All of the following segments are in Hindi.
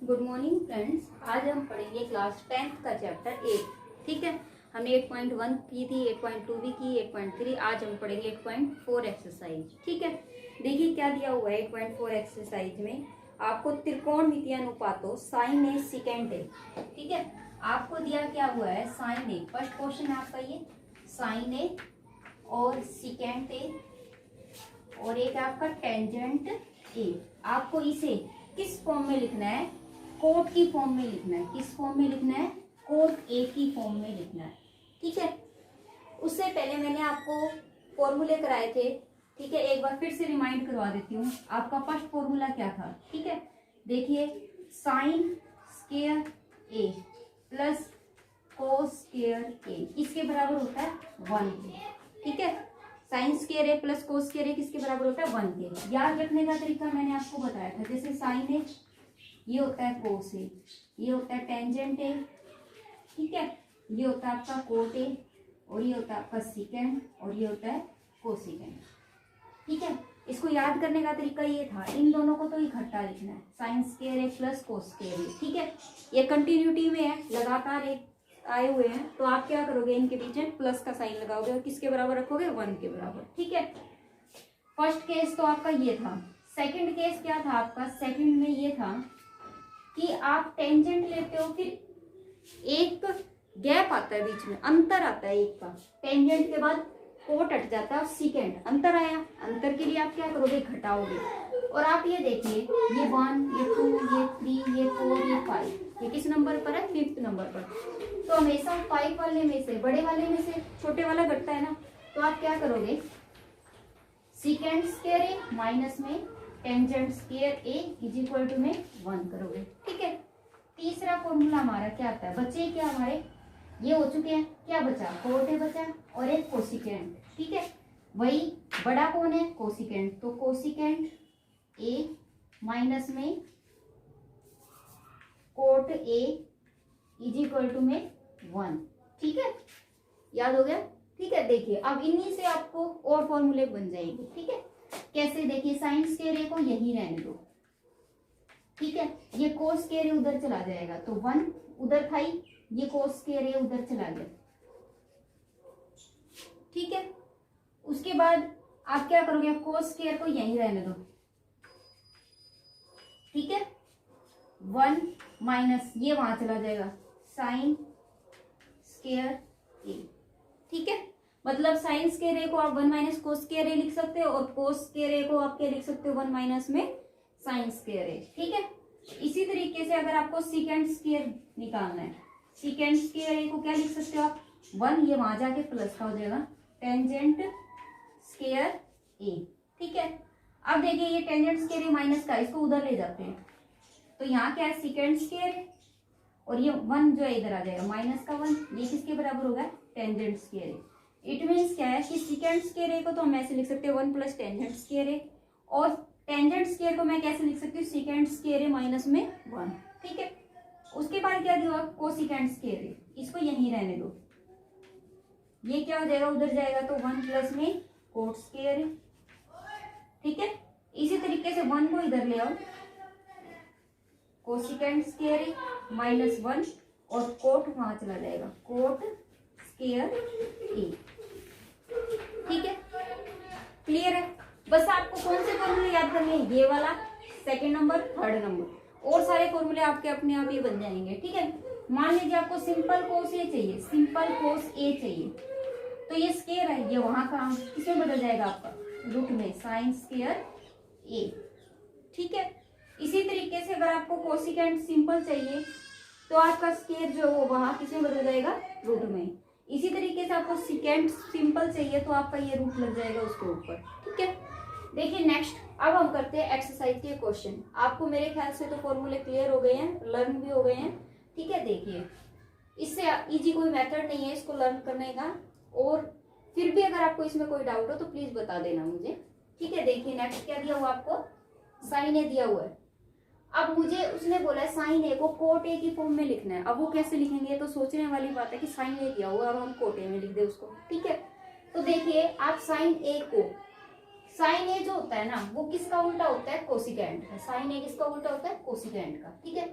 Good morning friends. आज हम पढ़ेंगे क्लास 10th का चैप्टर 8। ठीक है, हमने 8.1 की थी, 8.2 भी की, 8.3। आज हम पढ़ेंगे 8.4 एक्सरसाइज। ठीक है, देखिए क्या दिया हुआ है 8.4 एक्सरसाइज में। आपको त्रिकोणमितीय अनुपातों साइन ए सिकेंड ए। ठीक है, आपको दिया क्या हुआ है, साइन ए। फर्स्ट क्वेश्चन है आपका ये, साइन ए और सिकेंड ए और एक आपका टेंजेंट ए। आपको इसे किस फॉर्म में लिखना है, कोट की फॉर्म में लिखना है। किस फॉर्म में लिखना है, कोट ए की फॉर्म में लिखना है। ठीक है, उससे पहले मैंने आपको फॉर्मूले कराए थे। ठीक है, एक बार फिर से रिमाइंड करवा देती हूँ। आपका फर्स्ट फॉर्मूला क्या था, ठीक है, देखिए, साइन स्क्वायर ए प्लस कोस स्क्वायर ए किसके बराबर होता है, 1 के। ठीक है, साइन स्क्वायर ए प्लस कोस स्क्वायर ए किसके बराबर होता है, 1 के। याद रखने का तरीका मैंने आपको बताया था। जैसे साइन ए ये होता है कोस ए, ये होता है टेंजेंट ए, ठीक है, ये होता है आपका कोट ए, और ये होता है आपका सिकेंड, और ये होता है कोसिकेंड। ठीक है, इसको याद करने का तरीका ये था, इन दोनों को तो इकट्ठा लिखना है, साइन स्क्वायर ए प्लस कोस स्क्वायर ए। ठीक है, ये कंटिन्यूटी में है, लगातार एक आए हुए हैं, तो आप क्या करोगे, इनके बीच में प्लस का साइन लगाओगे और किसके बराबर रखोगे, 1 के बराबर। ठीक है, फर्स्ट केस तो आपका ये था। सेकंड केस क्या था आपका, सेकंड में ये था कि आप टेंजेंट लेते हो, फिर एक गैप आता है बीच में, अंतर आता है एक का, टेंजेंट के बाद कोट हट जाता है और सिकेंड, अंतर आया। अंतर के लिए आप क्या करोगे, घटाओगे। और आप ये देखिए, ये 1, ये 2, ये 3, ये 4, ये 5, ये किस नंबर पर है, 5th नंबर पर। तो हमेशा 5 वाले में से, बड़े वाले में से छोटे वाला घटता है ना, तो आप क्या करोगे, सिकेंड स्क्वायर ए माइनस में tangent square A is equal to में 1 करोगे। ठीक है, तीसरा फॉर्मूला हमारा क्या आता है, बचे क्या हमारे, ये हो चुके हैं, क्या बचा, कोट ए बचा और एक कोसिकेंड। ठीक है, वही बड़ा कौन है, कोसिकेंड, तो कोसिकेंड ए माइनस में cot A is equal to में 1। ठीक है, याद हो गया। ठीक है, देखिए अब इन्हीं से आपको और फॉर्मूले बन जाएंगे। ठीक है, कैसे, देखिए, साइन स्क्वायर ए को यही रहने दो। ठीक है, ये कोस स्क्वायर ए उधर चला जाएगा, तो 1 उधर था ही, ये कोस स्क्वायर ए उधर चला गया। ठीक है, उसके बाद आप क्या करोगे, कोस स्क्वायर को यहीं रहने दो। ठीक है, 1 माइनस ये वहां चला जाएगा, साइन स्क्वायर ए। ठीक है, मतलब साइन स्क्वायर ए को आप 1 माइनस कोस स्क्वायर ए लिख सकते हो, और कोस स्क्वायर ए को आप क्या लिख सकते हो, 1 माइनस में साइन स्क्वायर ए। ठीक है, इसी तरीके से अगर आपको सिकेंड स्क्वायर निकालना है, सिकेंड स्क्वायर ए को क्या लिख सकते हो आप, 1, ये वहां जाके प्लस का हो जाएगा, टेंजेंट स्क्वायर ए। ठीक है, अब देखिए, ये टेंजेंट स्क्वायर ए माइनस का, इसको उधर ले जाते हैं, तो यहाँ क्या है, सिकेंड स्क्वायर ए, और ये 1 जो है इधर आ जाएगा, माइनस का 1, ये किसके बराबर होगा, tangent square A. It means क्या है कि सिकेंड स्क्वायर ए को तो हम ऐसे लिख सकते हैं 1 प्लस टेंजेंट स्क्वायर ए, और टेंजेंट स्क्वायर को मैं कैसे लिख सकती हूँ, सिकेंड स्क्वायर ए माइनस में 1। ठीक है, उसके बाद क्या दिया, कोसिकेंड स्क्वायर ए, इसको यहीं रहने दो, ये क्या हो जाएगा, उधर जाएगा, तो 1 प्लस में कोट स्क्वायर ए। ठीक है, इसी तरीके से 1 को इधर ले आओ, कोसिकेंड स्क्वायर ए माइनस 1, और कोट वहां चला जाएगा, कोट स्क्वायर ए। ठीक है, क्लियर है। बस आपको कौन से फॉर्मूले याद करने हैं, ये वाला, सेकंड नंबर, थर्ड नंबर, और सारे फॉर्मूले आपके अपने आप ही बन जाएंगे। ठीक है, मान लीजिए आपको सिंपल कोस ए चाहिए, सिंपल कोस ए चाहिए, तो ये स्क्वायर है, ये वहां का किसमें बदल जाएगा आपका, रूट में, साइन स्क्वायर ए। ठीक है, इसी तरीके से अगर आपको कोसिकेंड सिंपल चाहिए, तो आपका स्क्वायर जो है वो वहां किसमें बदल जाएगा, रूट में। इसी तरीके से आपको सिकेंड सिंपल चाहिए, तो आपका ये रूट लग जाएगा उसके ऊपर। ठीक है, देखिए नेक्स्ट, अब हम करते हैं एक्सरसाइज के क्वेश्चन। आपको मेरे ख्याल से तो फॉर्मूले क्लियर हो गए हैं, लर्न भी हो गए हैं। ठीक है, देखिए, इससे इजी कोई मेथड नहीं है इसको लर्न करने का, और फिर भी अगर आपको इसमें कोई डाउट हो तो प्लीज बता देना मुझे। ठीक है, देखिए नेक्स्ट क्या दिया हुआ आपको, साइन ए दिया हुआ है। अब मुझे उसने बोला है साइन ए को कोट ए की फॉर्म में लिखना है। अब वो कैसे लिखेंगे, तो सोचने वाली बात है कि साइन ए दिया हुआ है और हम कोट ए में लिख दे उसको। ठीक है, तो देखिए आप साइन ए को, साइन ए जो होता है ना, वो किसका उल्टा होता है, कोसिकेंड का। साइन ए किसका उल्टा होता है, कोसिकेंड का। ठीक है,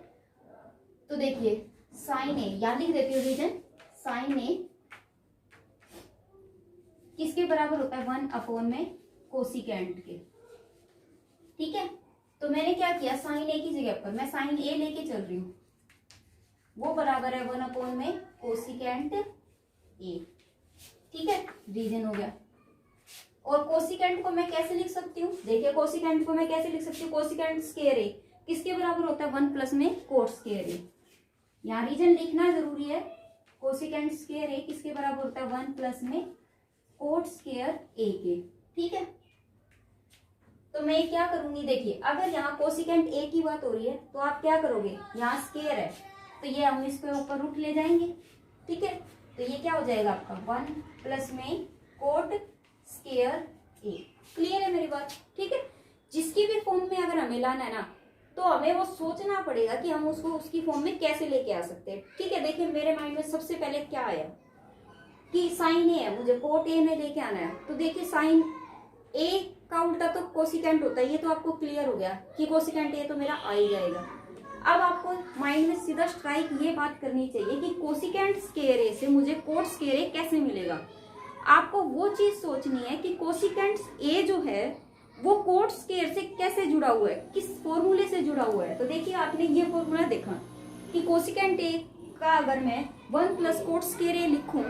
तो देखिए साइन ए, यहाँ लिख देती हूँ रीजन, साइन ए किसके बराबर होता है, 1 में कोसिकेंट के। ठीक है, तो मैंने क्या किया, साइन ए की जगह पर मैं साइन ए लेके चल रही हूँ, वो बराबर है 1 में कोसिकेंट ए। ठीक है, रीजन हो गया। और कोसिकेंट को मैं कैसे लिख सकती हूँ, देखिए कोसिकेंट को मैं कैसे लिख सकती हूँ, कोसिकेंट स्क्वायर ए किसके बराबर होता है, 1 में कोट स्क्वायर ए। यहाँ रीजन लिखना जरूरी है, कोसिकेंट स्क्वायर ए किसके बराबर होता है, 1 में कोट स्क्वायर ए के। ठीक है, तो मैं क्या करूंगी, देखिए अगर यहाँ कोसिकेंट ए की बात हो रही है तो आप क्या करोगे, यहाँ स्क्वायर है तो ये हम इसके ऊपर रूट ले जाएंगे। ठीक है, तो ये क्या हो जाएगा आपका 1 में कोट स्क्वायर ए। क्लियर है मेरी बात। ठीक है, जिसकी भी फॉर्म में अगर हमें लाना है ना, तो हमें वो सोचना पड़ेगा कि हम उसको उसकी फॉर्म में कैसे लेके आ सकते हैं। ठीक है, देखिए मेरे माइंड में सबसे पहले क्या आया कि साइन ए है, मुझे कोट ए में लेके आना है। तो देखिए साइन ए का उल्टा तो कोसिकेंट होता है, ये तो आपको क्लियर हो गया कि कोसिकेंट ए तो मेरा आ ही जाएगा। अब आपको माइंड में सीधा स्ट्राइक ये बात करनी चाहिए कि कोसिकेंट स्क्वायर ए से मुझे कोट स्क्वायर ए कैसे मिलेगा। आपको वो चीज सोचनी है कि कोसिकेंट ए जो है वो कोट स्क्वायर से कैसे जुड़ा हुआ है, किस फॉर्मूले से जुड़ा हुआ है। तो देखिए आपने ये फॉर्मूला देखा कि कोसिकेंट ए का अगर मैं 1 कोट स्क्वायर ए लिखूं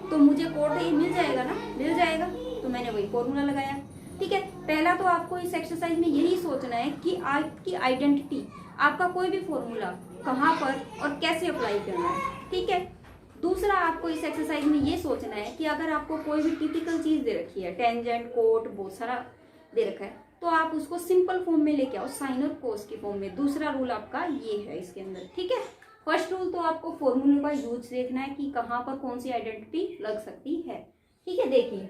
तो मुझे कोट ए मिल जाएगा ना, मिल जाएगा। तो मैंने वही फॉर्मूला लगाया। ठीक है, पहला तो आपको इस एक्सरसाइज में यही सोचना है कि आपकी आइडेंटिटी, आपका कोई भी फॉर्मूला कहाँ पर और कैसे अप्लाई करना है। ठीक है, दूसरा आपको इस एक्सरसाइज में ये सोचना है कि अगर आपको कोई भी टिपिकल चीज दे रखी है, टेंजेंट कोट बहुत सारा दे रखा है, तो आप उसको सिंपल फॉर्म में लेके आओ, साइन और कोस की फॉर्म में। दूसरा रूल आपका ये है इसके अंदर। ठीक है, फर्स्ट रूल तो आपको फॉर्मूले का यूज देखना है कि कहाँ पर कौन सी आइडेंटिटी लग सकती है। ठीक है, देखिए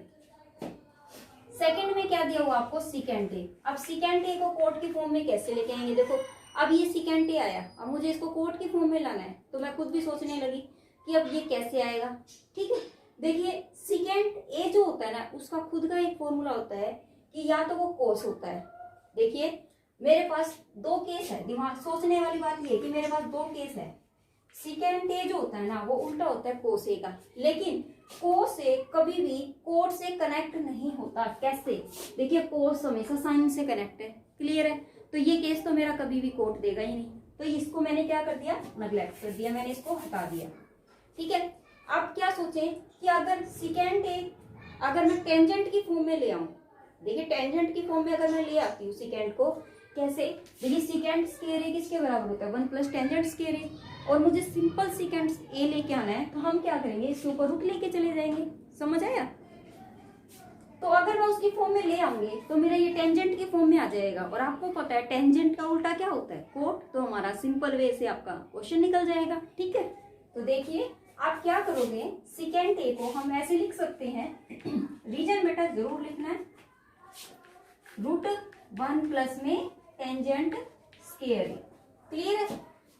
सेकंड में क्या दिया हुआ आपको, सिकेंट ए। अब सिकेंट ए को कोट की फॉर्म में कैसे लेके आएंगे, देखो अब ये सिकेंट ए आया, अब मुझे इसको कोट की फॉर्म में लाना है, तो मैं खुद भी सोचने लगी कि अब ये कैसे आएगा। ठीक है, देखिए सिकेंट ए जो होता है ना, उसका खुद का एक फॉर्मूला होता है कि या तो वो कोस होता है। देखिए मेरे पास 2 केस है, दिमाग सोचने वाली बात ये है कि मेरे पास 2 केस है। सिकेंट ए जो होता है ना वो उल्टा होता है कोस ए का, लेकिन कोस ए कभी भी कोट से कनेक्ट नहीं होता। कैसे, देखिए कोस हमेशा साइन से कनेक्ट है। क्लियर है, तो ये केस तो मेरा कभी भी कोट देगा ही नहीं, तो इसको मैंने क्या कर दिया, नेग्लेक्ट कर दिया, मैंने इसको हटा दिया। ठीक है, अब क्या सोचें कि अगर सिकेंट ए अगर मैं टेंजेंट की फॉर्म में ले आऊं, देखिए टेंजेंट की फॉर्म में अगर मैं ले आती हूँ सिकेंट को, कैसे, देखिए सिकेंट स्क्वायर ए किसके बराबर होता है, 1 टेंजेंट स्क्वायर ए, और मुझे सिंपल सिकेंट ए लेके आना है, तो हम क्या करेंगे, इसके ऊपर रूट लेके चले जाएंगे। समझ आया। तो अगर मैं उसकी फॉर्म में ले आऊंगी तो मेरा ये टेंजेंट की फॉर्म में आ जाएगा, और आपको पता है टेंजेंट का उल्टा क्या होता है, कोट। तो हमारा सिंपल वे से आपका क्वेश्चन निकल जाएगा। ठीक है, तो देखिए आप क्या करोगे, सिकेंट ए को हम ऐसे लिख सकते हैं, रीजन बेटा जरूर लिखना है, √1 में टेंजेंट स्क्वायर ए। क्लियर है,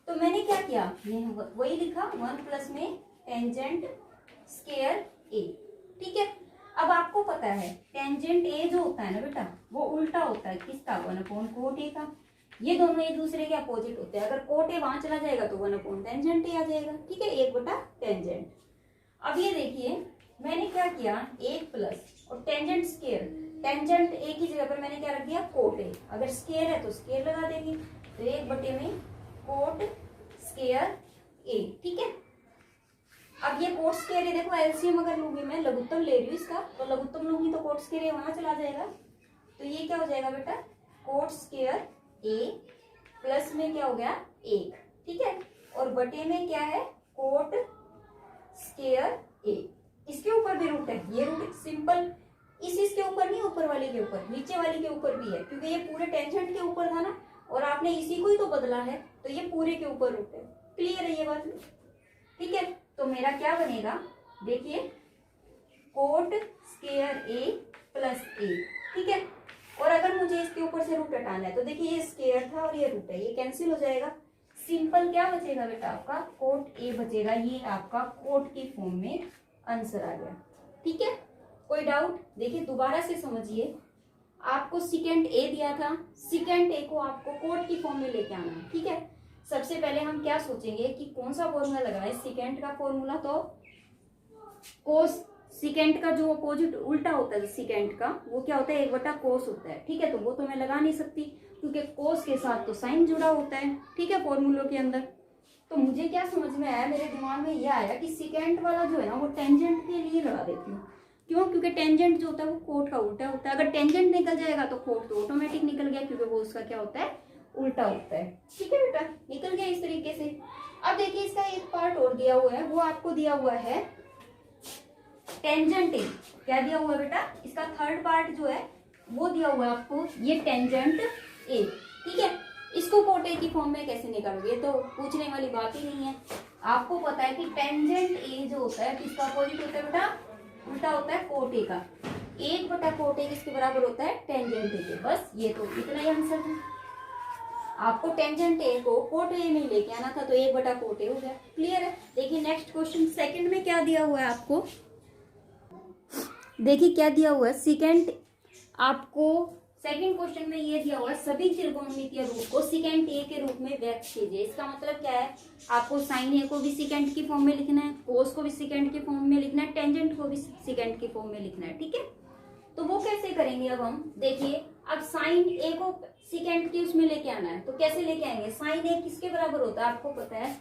तो मैंने क्या किया, ये वही लिखा 1 में टेंजेंट स्क्वायर ए। ठीक है, अब आपको पता है टेंजेंट ए जो होता है ना बेटा, वो उल्टा होता है किसका, 1 कोट ए का। ये दोनों एक दूसरे के अपोजिट होते हैं, अगर कोट ए वहां चला जाएगा तो 1 टेंजेंट ए आ जाएगा। ठीक है, 1 टेंजेंट। अब ये देखिए मैंने क्या किया, 1 और टेंजेंट स्क्वायर, टेंजेंट ए की जगह पर मैंने क्या रख दिया, कोट ए। अगर स्क्वायर है तो स्क्वायर लगा देंगे, तो 1 में कोट स्क्वायर ए। ठीक है, अब ये कोट स्क्वायर ए, देखो एलसीएम अगर लूंगी मैं, लघुत्तम ले रही हूँ इसका, तो लघुत्तम लूंगी तो कोट स्क्वायर ए वहां चला जाएगा, तो ये क्या हो जाएगा बेटा, कोट स्क्वायर ए प्लस में क्या हो गया 1। ठीक है, और बटे में क्या है, कोट स्क्वायर ए। इसके ऊपर भी रूट है, ये रूट सिंपल इसके ऊपर नहीं, ऊपर वाले के ऊपर, नीचे वाले के ऊपर भी है, क्योंकि ये पूरे टेंजेंट के ऊपर था ना, और आपने इसी को ही तो बदला है, तो ये पूरे के ऊपर रूट है। क्लियर है ये बात। ठीक है, तो मेरा क्या बनेगा, देखिए कोट स्क्वायर ए प्लस ए। ठीक है, और अगर मुझे इसके ऊपर से रूट हटाना है, तो देखिए ये स्क्वायर था और ये रूट है, ये कैंसिल हो जाएगा। सिंपल क्या बचेगा बेटा, आपका कोट ए बचेगा। ये आपका कोट की फॉर्म में आंसर आ गया। ठीक है, कोई डाउट, देखिए दोबारा से समझिए, आपको सिकेंट ए दिया था, सिकेंट ए को आपको कोट की फॉर्म में लेके आना है। ठीक है, सबसे पहले हम क्या सोचेंगे कि कौन सा फॉर्मूला लगाएं। सेकेंड का फॉर्मूला तो कोस, सेकेंड का जो अपोजिट उल्टा होता है सेकेंड का, वो क्या होता है 1/cos होता है। ठीक है, तो वो तो मैं लगा नहीं सकती क्योंकि कोस के साथ तो साइन जुड़ा होता है। ठीक है, फॉर्मूलों के अंदर। तो मुझे क्या समझ में आया, मेरे दिमाग में ये आया कि सेकेंड वाला जो है ना वो टेंजेंट के लिए लगा देती हूँ। क्यों? क्योंकि टेंजेंट जो होता है वो कोट का उल्टा होता है। अगर टेंजेंट निकल जाएगा तो कोट तो ऑटोमेटिक निकल गया, क्योंकि वो उसका क्या होता है उल्टा होता है। ठीक है बेटा, निकल गया इस तरीके से। अब देखिए इसका एक पार्ट और दिया हुआ है, वो आपको दिया हुआ है टेंजेंट ए। क्या दिया हुआ है बेटा? इसका थर्ड पार्ट जो है वो दिया हुआ है आपको, ये टेंजेंट ए। ठीक है, इसको कोट ए की फॉर्म में कैसे निकालोगे, तो पूछने वाली बात ही नहीं है। आपको पता है कि टेंजेंट ए जो होता है किसका अपोजिट होता है बेटा? उल्टा होता है कोट ए का। 1/कोट ए किसके बराबर होता है? टेंजेंट ए के। बस ये तो इतना ही आंसर है। आपको टेंजेंट ए को कोट ए में लेके आना था, तो 1/कोट ए हो गया। क्लियर है? देखिए नेक्स्ट क्वेश्चन सेकंड में क्या दिया हुआ है आपको। देखिए क्या दिया हुआ है सेकंड, आपको सेकंड क्वेश्चन में ये दिया हुआ है सभी त्रिकोणमितीय रूप को सेकंड ए के रूप में व्यक्त कीजिए। इसका मतलब क्या है, आपको साइन ए को भी सेकंड की फॉर्म में लिखना है, कोस को भी सेकंड की फॉर्म में लिखना है, टेंजेंट को भी सेकंड की फॉर्म में लिखना है। ठीक है, तो वो कैसे करेंगे अब हम देखिए। अब साइन ए को सेकंड की उसमें लेके आना है, तो कैसे लेके आएंगे? साइन ए किसके बराबर होता है आपको पता है?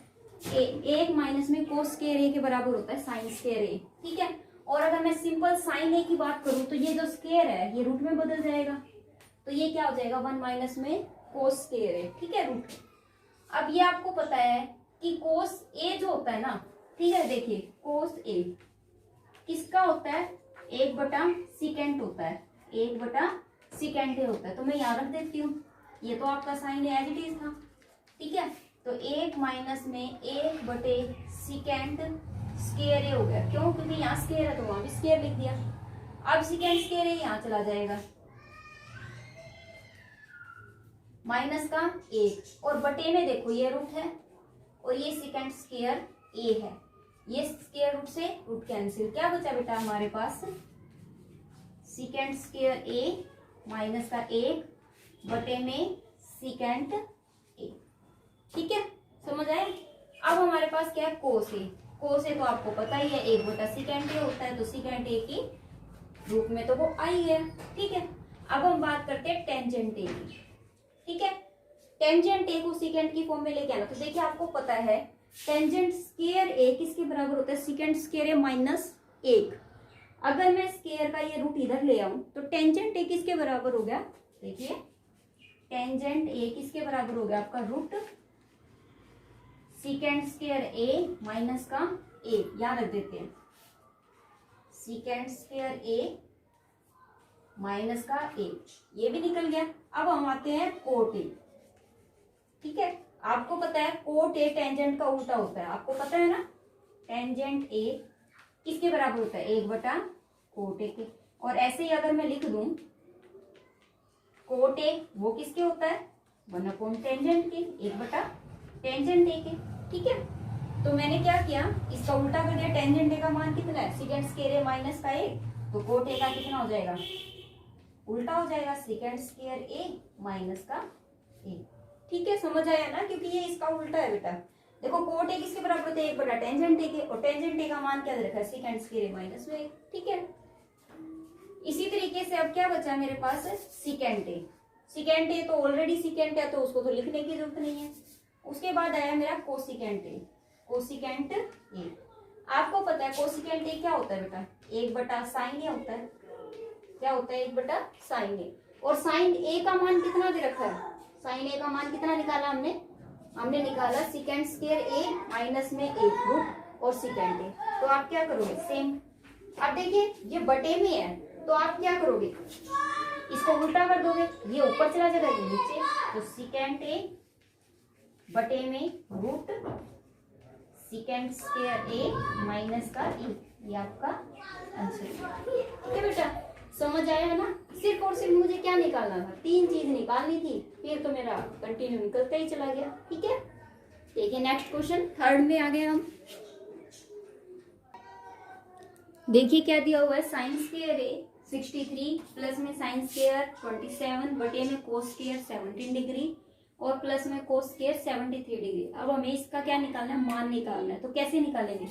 एक माइनस में कोस स्क्वायर ए के बराबर होता है साइन स्क्वायर ए। ठीक है, और अगर मैं सिंपल साइन ए की बात करूं तो ये जो स्क्वायर है ये रूट में बदल जाएगा, तो ये क्या हो जाएगा 1 माइनस में कोस स्क्वायर ए। ठीक है, रूट। अब ये आपको पता है कि कोस ए जो होता है ना, ठीक है, देखिए कोस ए किसका होता है? 1/सेकेंड होता है, 1/सेकेंड ए होता है। तो मैं यहाँ रख देती हूँ, ये तो आपका साइन एज इट इज था। ठीक है, तो 1 माइनस में 1/सेकेंड स्क्वायर ए हो गया। क्यों? क्योंकि यहाँ स्क्वायर है तो वहां भी स्क्वायर लिख दिया। अब सेकेंड स्क्वायर ए यहाँ चला जाएगा, माइनस का 1, और बटे में देखो ये रूट है और ये सेकेंड स्क्वायर ए है, ये स्क्वायर रूट से रूट कैंसिल। क्या बचा बेटा हमारे पास? सेकेंड स्क्वायर ए माइनस का 1 बटे में सेकेंड ए। ठीक है, समझ आए? अब हमारे पास क्या है? कोस ए। कोस ए तो आपको पता ही है 1/सेकेंड ए होता है, तो सेकेंड ए की रूप में तो वो आई है। ठीक है, अब हम बात करते हैं टेंजेंट ए की। ठीक है, टेंजेंट ए को सेकेंड की फॉर्म में लेके आना। तो देखिए आपको पता है टेंजेंट स्क्वायर ए किसके बराबर होता है? Second square A minus 1। अगर मैं स्क्वायर का ये रूट इधर ले आऊं तो टेंजेंट ए किसके बराबर हो गया? देखिए टेंजेंट ए किसके बराबर हो गया आपका? Root second square A minus का ए। यहां रख देते हैं सेकेंड स्क्वायर ए माइनस का ए, ये भी निकल गया। अब हम आते हैं कोट ए। ठीक है, आपको पता है कोट ए टेंजेंट का उल्टा होता है, आपको पता है ना। टेंजेंट ए किसके बराबर होता है? 1/कोट ए के। और ऐसे ही अगर मैं लिख दूं कोट ए वो किसके होता है? 1/टेंजेंट के, 1/टेंजेंट ए के। ठीक है, तो मैंने क्या किया, इसका उल्टा कर दिया। टेंजेंट ए का मान कितना है? सेकेंड स्क्वायर ए माइनस का 1, तो कोट ए का कितना हो जाएगा? उल्टा हो जाएगा, सेकेंड स्क्वायर ए माइनस का ए। ठीक है, समझ आया ना, क्योंकि ये इसका उल्टा है बेटा। देखो कोट ए किसके बराबर होते हैं? 1/टेंजेंट ए के, और टेंजेंट ए का मान क्या रखा है? सेकेंड स्क्वायर ए माइनस में 1। ठीक है, इसी तरीके से अब क्या बचा मेरे पास? सेकेंड ए। सेकेंड ए तो ऑलरेडी सेकेंड है तो उसको तो लिखने की जरूरत नहीं है। उसके बाद आया मेरा कोसिकेंट ए। कोसिकेंट ए आपको पता है कोसिकेंट ए क्या होता है बेटा? 1/साइन ए होता है। क्या होता है? 1/साइन ए। और साइन ए का मान कितना दे रखा है? साइन ए का मान कितना निकाला हमने निकाला सेकेंड स्क्वायर ए माइनस में 1 रूट और सेकेंड ए। तो आप क्या करोगे? सेम। अब देखिए ये बटे में है तो आप क्या करोगे? इसको उल्टा कर दोगे, ये ऊपर चला जाएगा ये नीचे, तो सेकेंड ए बटे में root second square A minus का ए। ये आपका आंसर है बेटा। समझ आया है ना? सिर्फ और सिर्फ मुझे क्या निकालना था? 3 चीज निकालनी थी, फिर तो मेरा कंटिन्यू निकलता ही चला गया। ठीक है, देखिए नेक्स्ट क्वेश्चन थर्ड में आ गए हम। देखिए क्या दिया हुआ है? साइन स्क्वायर ए 63 प्लस में साइन स्क्वायर 27 बटे में कोस स्क्वायर 17 डिग्री और प्लस में कोस स्क्वायर 73 डिग्री। अब हमें इसका क्या निकालना है, मान निकालना है। तो कैसे निकालेंगे,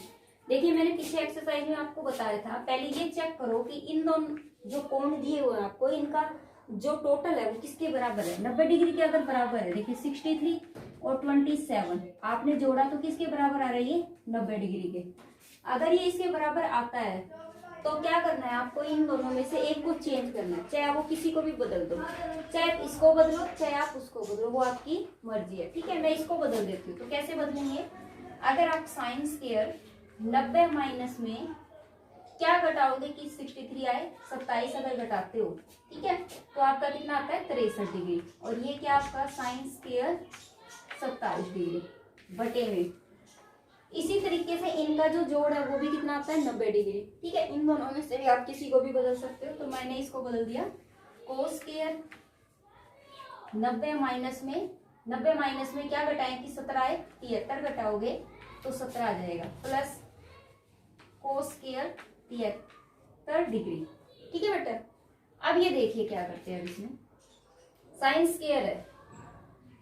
देखिए मैंने पिछले एक्सरसाइज में आपको बताया था, पहले ये चेक करो कि इन दोनों जो कोण दिए हुए हैं आपको, इनका जो टोटल है वो किसके बराबर है, 90 डिग्री के अगर बराबर है, देखिए 63 और 27 आपने जोड़ा तो किसके बराबर आ रही है, 90 डिग्री के। अगर ये इसके बराबर आता है तो क्या करना है आपको, इन दोनों में से एक को चेंज करना है, चाहे वो किसी को भी बदल दो, चाहे आप इसको बदलो चाहे आप उसको बदलो, वो आपकी मर्जी है। ठीक है, मैं इसको बदल देती हूँ। तो कैसे बदलेंगे, अगर आप साइन स्क्वायर 90 माइनस में क्या घटाओगे कि 63 आए, 27 अगर घटाते हो, ठीक है, तो आपका कितना आता है 63 डिग्री। और ये क्या आपका साइन स्क्वायर 27 डिग्री बटे में, इसी तरीके से इनका जो जोड़ है वो भी कितना आता है 90 डिग्री। ठीक है, इन दोनों में से भी आप किसी को भी बदल सकते हो। तो मैंने इसको बदल दिया, कोस स्क्वायर 90 माइनस में क्या घटाएं कि 17 आए, 73 घटाओगे तो 17 आ जाएगा, प्लस कोस स्क्वायर 73 डिग्री। ठीक है बेटा, अब ये देखिए क्या करते हैं, इसमें साइन स्क्वायर है,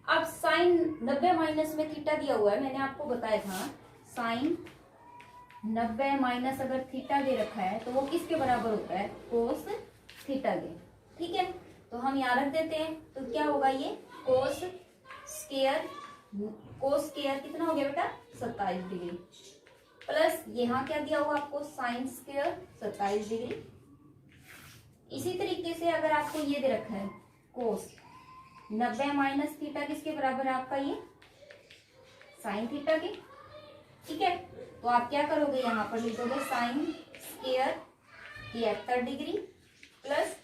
अब साइन 90 माइनस में थीटा दिया हुआ है, मैंने आपको बताया था साइन 90 माइनस अगर थीटा दे रखा है तो वो किसके बराबर होता है, कोस थीटा के। ठीक है, तो हम यहाँ रख देते हैं, तो क्या होगा ये कोस स्क्वायर कितना हो गया बेटा 27 डिग्री, प्लस यहाँ क्या दिया हुआ आपको साइन स्क्वायर 27 डिग्री। इसी तरीके से अगर आपको ये दे रखा है कोस 90 माइनस थीटा किसके बराबर है आपका, ये साइन थीटा के। ठीक है, तो आप क्या करोगे, यहाँ पर लिख दोगे sine square 73 degree plus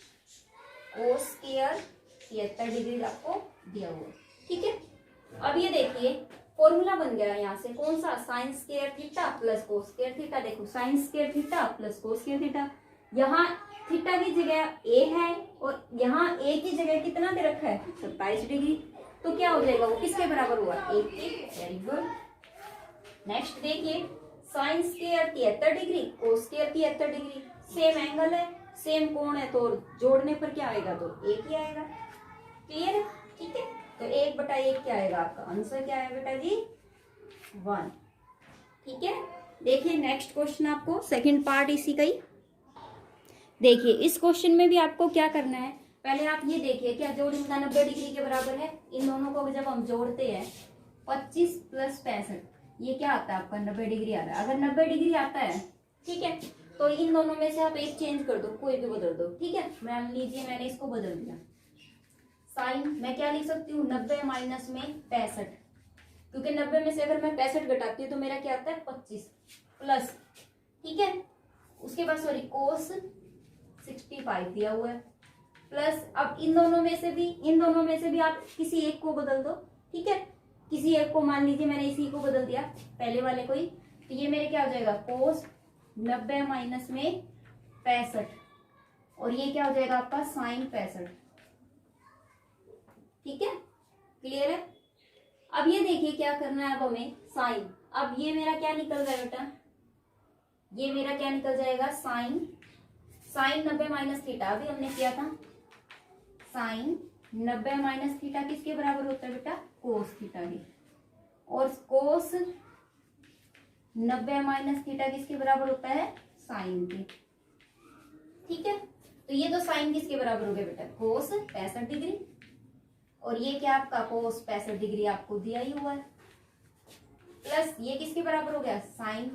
cos square 73 degree आपको दिया हुआ। ठीक है, अब ये देखिए फॉर्मूला बन गया यहाँ से, कौन सा, sine square theta plus cos square theta. देखो sine square theta plus cos square theta, यहाँ थीटा की जगह ए है और यहाँ ए की जगह कितना दे रखा है 27 डिग्री, तो क्या हो जाएगा, वो किसके बराबर हुआ, 1 के। Very good. नेक्स्ट देखिए sine square 73 degree cos square 73 degree, same angle है सेम कोण है, तो जोड़ने पर क्या आएगा, तो 1 ही आएगा। क्लियर है। ठीक है, तो 1/1 क्या आएगा, आपका आंसर क्या है बेटा जी 1। ठीक है, देखिए नेक्स्ट क्वेश्चन आपको सेकंड पार्ट इसी का ही देखिए। इस क्वेश्चन में भी आपको क्या करना है, पहले आप ये देखिए क्या जोड़ इनका 90 डिग्री के बराबर है। इन दोनों को जब हम जोड़ते हैं 25 प्लस 65, ये क्या आता है आपका 90 डिग्री आ रहा है। अगर 90 डिग्री आता है, ठीक है, तो इन दोनों में से आप एक चेंज कर दो, कोई भी बदल दो। ठीक है, मान लीजिए मैंने इसको बदल दिया, साइन मैं क्या लिख सकती हूँ 90 माइनस में 65, क्योंकि 90 में से अगर मैं 65 घटाती हूँ तो मेरा क्या आता है 25 प्लस, ठीक है, उसके बाद सॉरी कोस 65 दिया हुआ है, प्लस अब इन दोनों में से भी आप किसी एक को बदल दो। ठीक है, किसी एक को, मान लीजिए मैंने इसी को बदल दिया पहले वाले को ही, तो ये मेरे क्या हो जाएगा कोस 90 माइनस में 65 और ये क्या हो जाएगा आपका साइन 65। ठीक है, क्लियर है। अब ये देखिए क्या करना है, अब हमें साइन, अब ये मेरा क्या निकल रहा है बेटा, ये मेरा क्या निकल जाएगा साइन 90 माइनस थीटा, अभी हमने किया था साइन 90 माइनस थीटा किसके बराबर होता है बेटा, कोस थीटा के, और कोस 90 माइनस थीटा किसके बराबर होता है, साइन के। ठीक है, तो ये तो साइन किसके बराबर हो गया बेटा, कोस 65 डिग्री, और ये क्या आपका कोस 65 डिग्री आपको दिया ही हुआ है, प्लस ये किसके बराबर हो गया साइन,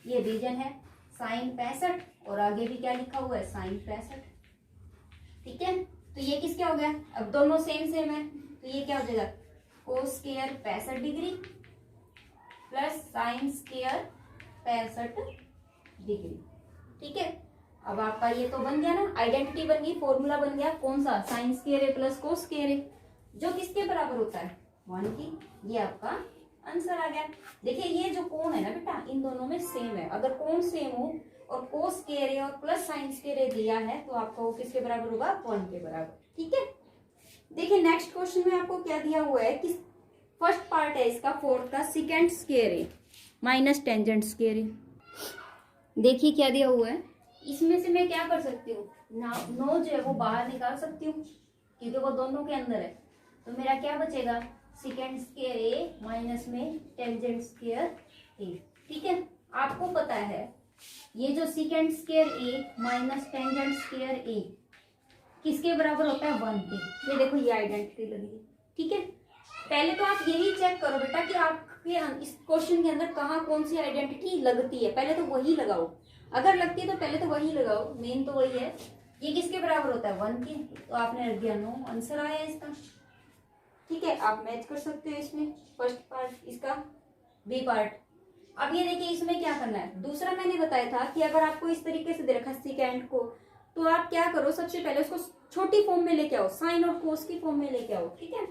ये रीजन है साइन 65 और आगे भी क्या लिखा हुआ है साइन 65। ठीक है, तो ये किसके हो गया, अब दोनों सेम है, तो ये क्या हो जाएगा cos square 65 degree plus sine square 65 degree. ठीक है, अब आपका ये तो बन गया ना, आइडेंटिटी बन गई, फॉर्मूला बन गया, कौन सा, साइन स्क्वायर ए प्लस कोस स्क्वायर ए, जो किसके बराबर होता है 1 की। ये आपका आंसर आ गया। देखिए ये जो कोण है ना बेटा, इन दोनों में सेम है, अगर कोण सेम हो और कोस स्क्वायर ए और प्लस साइन स्क्वायर ए दिया है तो आपका वो किसके बराबर होगा 1 के बराबर। ठीक है, देखिए नेक्स्ट क्वेश्चन में आपको क्या दिया हुआ है कि फर्स्ट पार्ट है इसका 4th का, second square A minus tangent square ए। देखिए क्या दिया हुआ है, इसमें से मैं क्या कर सकती हूँ, 9 जो है वो बाहर निकाल सकती हूँ क्योंकि वो दोनों के अंदर है, तो मेरा क्या बचेगा, सेकेंड स्क्वायर ए माइनस में टेंजेंट स्क्वायर ए। ठीक है, आपको पता है ये जो second square A minus tangent square ए किसके बराबर होता है, 1 के। ये देखो ये आइडेंटिटी लगी है। ठीक है, पहले तो आप यही चेक करो बेटा कि आपके इस क्वेश्चन के अंदर कहाँ कौन सी आइडेंटिटी लगती है, पहले तो वही लगाओ। अगर लगती है तो पहले तो वही लगाओ, मेन तो वही है। ये किसके बराबर होता है, 1 के, तो आपने रख दिया 9, आंसर आया इसका। ठीक है, आप मैच कर सकते हो इसमें फर्स्ट पार्ट इसका, बी पार्ट। अब ये देखिए इसमें क्या करना है, दूसरा मैंने बताया था कि अगर आपको इस तरीके से दे रखा है सेकेंड को, तो आप क्या करो, सबसे पहले उसको छोटी फॉर्म में लेके आओ, साइन और कोस की फॉर्म में लेके आओ। ठीक है,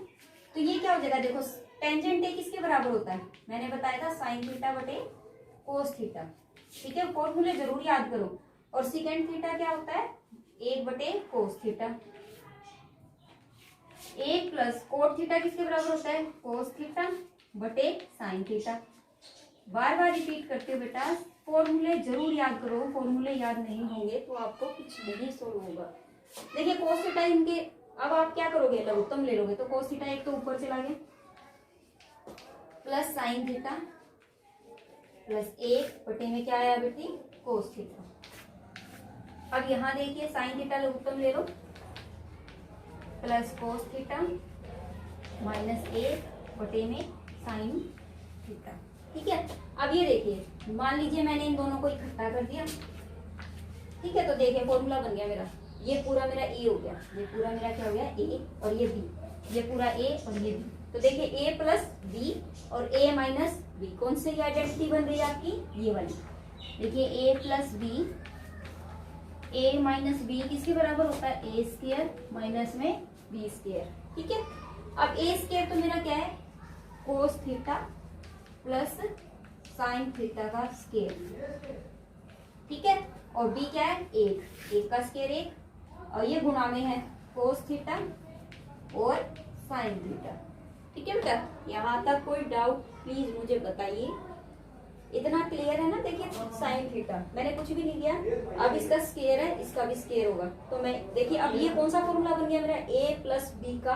तो ये क्या हो जाएगा, देखो टेंजेंट ए किसके बराबर होता है, मैंने बताया था साइन थीटा बटे कोस थीटा। ठीक है, फॉर्मूले जरूर याद करो। और सेकेंड थीटा क्या होता है, 1 बटे cos theta. 1 plus cot theta किसके बराबर होता है, कोस थीटा बटे साइन थीटा। बार बार रिपीट करते हो बेटा, फॉर्मूले जरूर याद करो, फॉर्मूले याद नहीं होंगे तो आपको कुछ नहीं सोल्व होगा। देखिए कोस थीटा इनके, अब आप क्या करोगे, लघुत्तम ले लोगे, तो कोस थीटा एक तो ऊपर चला गया, प्लस साइन थीटा प्लस 1 बटे में क्या आया बेटी, कोस थीटा। अब यहाँ देखिए साइन थीटा लघुत्तम ले लो, प्लस कोस थीटा माइनस 1 बटे में साइन थीटा। ठीक है, अब ये देखिए मान लीजिए मैंने इन दोनों को इकट्ठा कर दिया। ठीक है, तो देखिए फॉर्मूला बन गया मेरा, ये पूरा मेरा ए हो गया, ये पूरा मेरा क्या हो गया ए, और ये बी, ये पूरा ए और ये बी। तो देखिए ए प्लस बी और ए माइनस बी, कौन सी आइडेंटिटी बन रही है आपकी, ये वाली। देखिए ए प्लस बी, ए माइनस बी किसके बराबर होता है, ए स्क्वायर माइनस में बी स्क्वायर। ठीक है, अब ए स्क्वायर तो मेरा क्या है, cos theta plus sine theta का स्क्वायर। ठीक है, और बी क्या है, 1 का स्क्वायर 1, और ये गुणा में है कोस थीटा और साइन थीटा। ठीक है बेटा, यहाँ तक कोई डाउट प्लीज मुझे बताइए, इतना क्लियर है ना। देखिए साइन थीटा मैंने कुछ भी नहीं किया, अब इसका स्क्वायर है, इसका भी स्क्वायर होगा, तो मैं देखिए अब ये कौन सा फॉर्मूला बन गया मेरा, ए प्लस बी का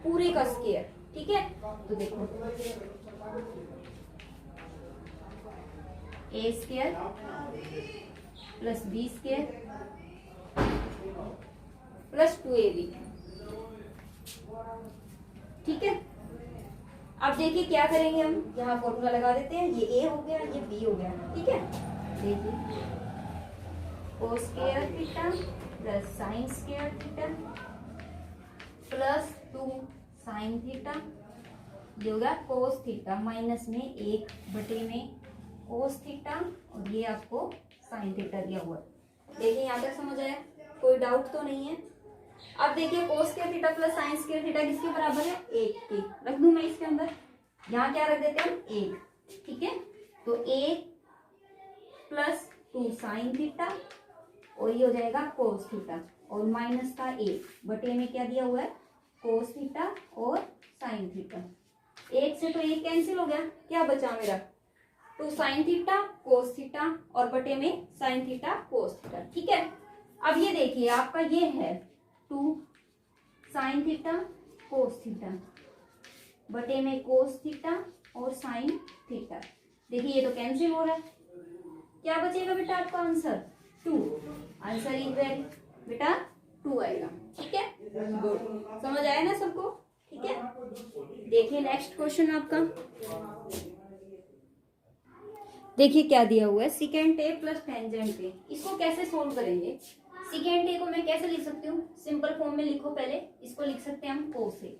पूरे का स्क्वायर। ठीक है, तो देखो A square plus B square plus 2ab। ठीक है, अब देखिए क्या करेंगे हम, यहाँ फॉर्मूला लगा देते हैं, ये ए हो गया, ये बी हो गया। ठीक है, देखिए कोस square theta plus sign square theta plus 2 sine theta, ये होगा कोस थीटा माइनस में 1 बटे में कोस थीटा, और ये आपको साइन थीटा दिया हुआ है। देखिए यहाँ तक समझ आया, कोई डाउट तो नहीं है। अब देखिए कोस square theta plus sign square theta किसके बराबर है, 1 के। रख दूं मैं इसके अंदर, यहाँ क्या रख देते हैं, 1। ठीक है, तो 1 प्लस 2 साइन थीटा, और ये हो जाएगा कोस थीटा, और माइनस का 1 बटे में क्या दिया हुआ है, कोस थीटा और साइन थीटा। 1 से तो 1 कैंसिल हो गया, क्या बचा मेरा, 2 साइन थीटा कोस थीटा और बटे में साइन थीटा कोस थीटा। ठीक है, अब ये देखिए आपका ये है 2 साइन थीटा कोस थीटा बटे में कोस थीटा और साइन थीटा। देखिए ये तो कैंसिल हो रहा है, क्या बचेगा बेटा आपका आंसर, 2। आंसर इज वेरी बेटा 2 आएगा। ठीक है, गुड, समझ आया ना सबको। ठीक है, देखिए नेक्स्ट क्वेश्चन आपका, देखिए क्या दिया हुआ है, सेकेंड ए प्लस टेंजेंट ए, इसको कैसे सोल्व करेंगे। सेकेंड ए को मैं कैसे लिख सकती हूँ, सिंपल फॉर्म में लिखो, पहले इसको लिख सकते हैं हम कोस ए।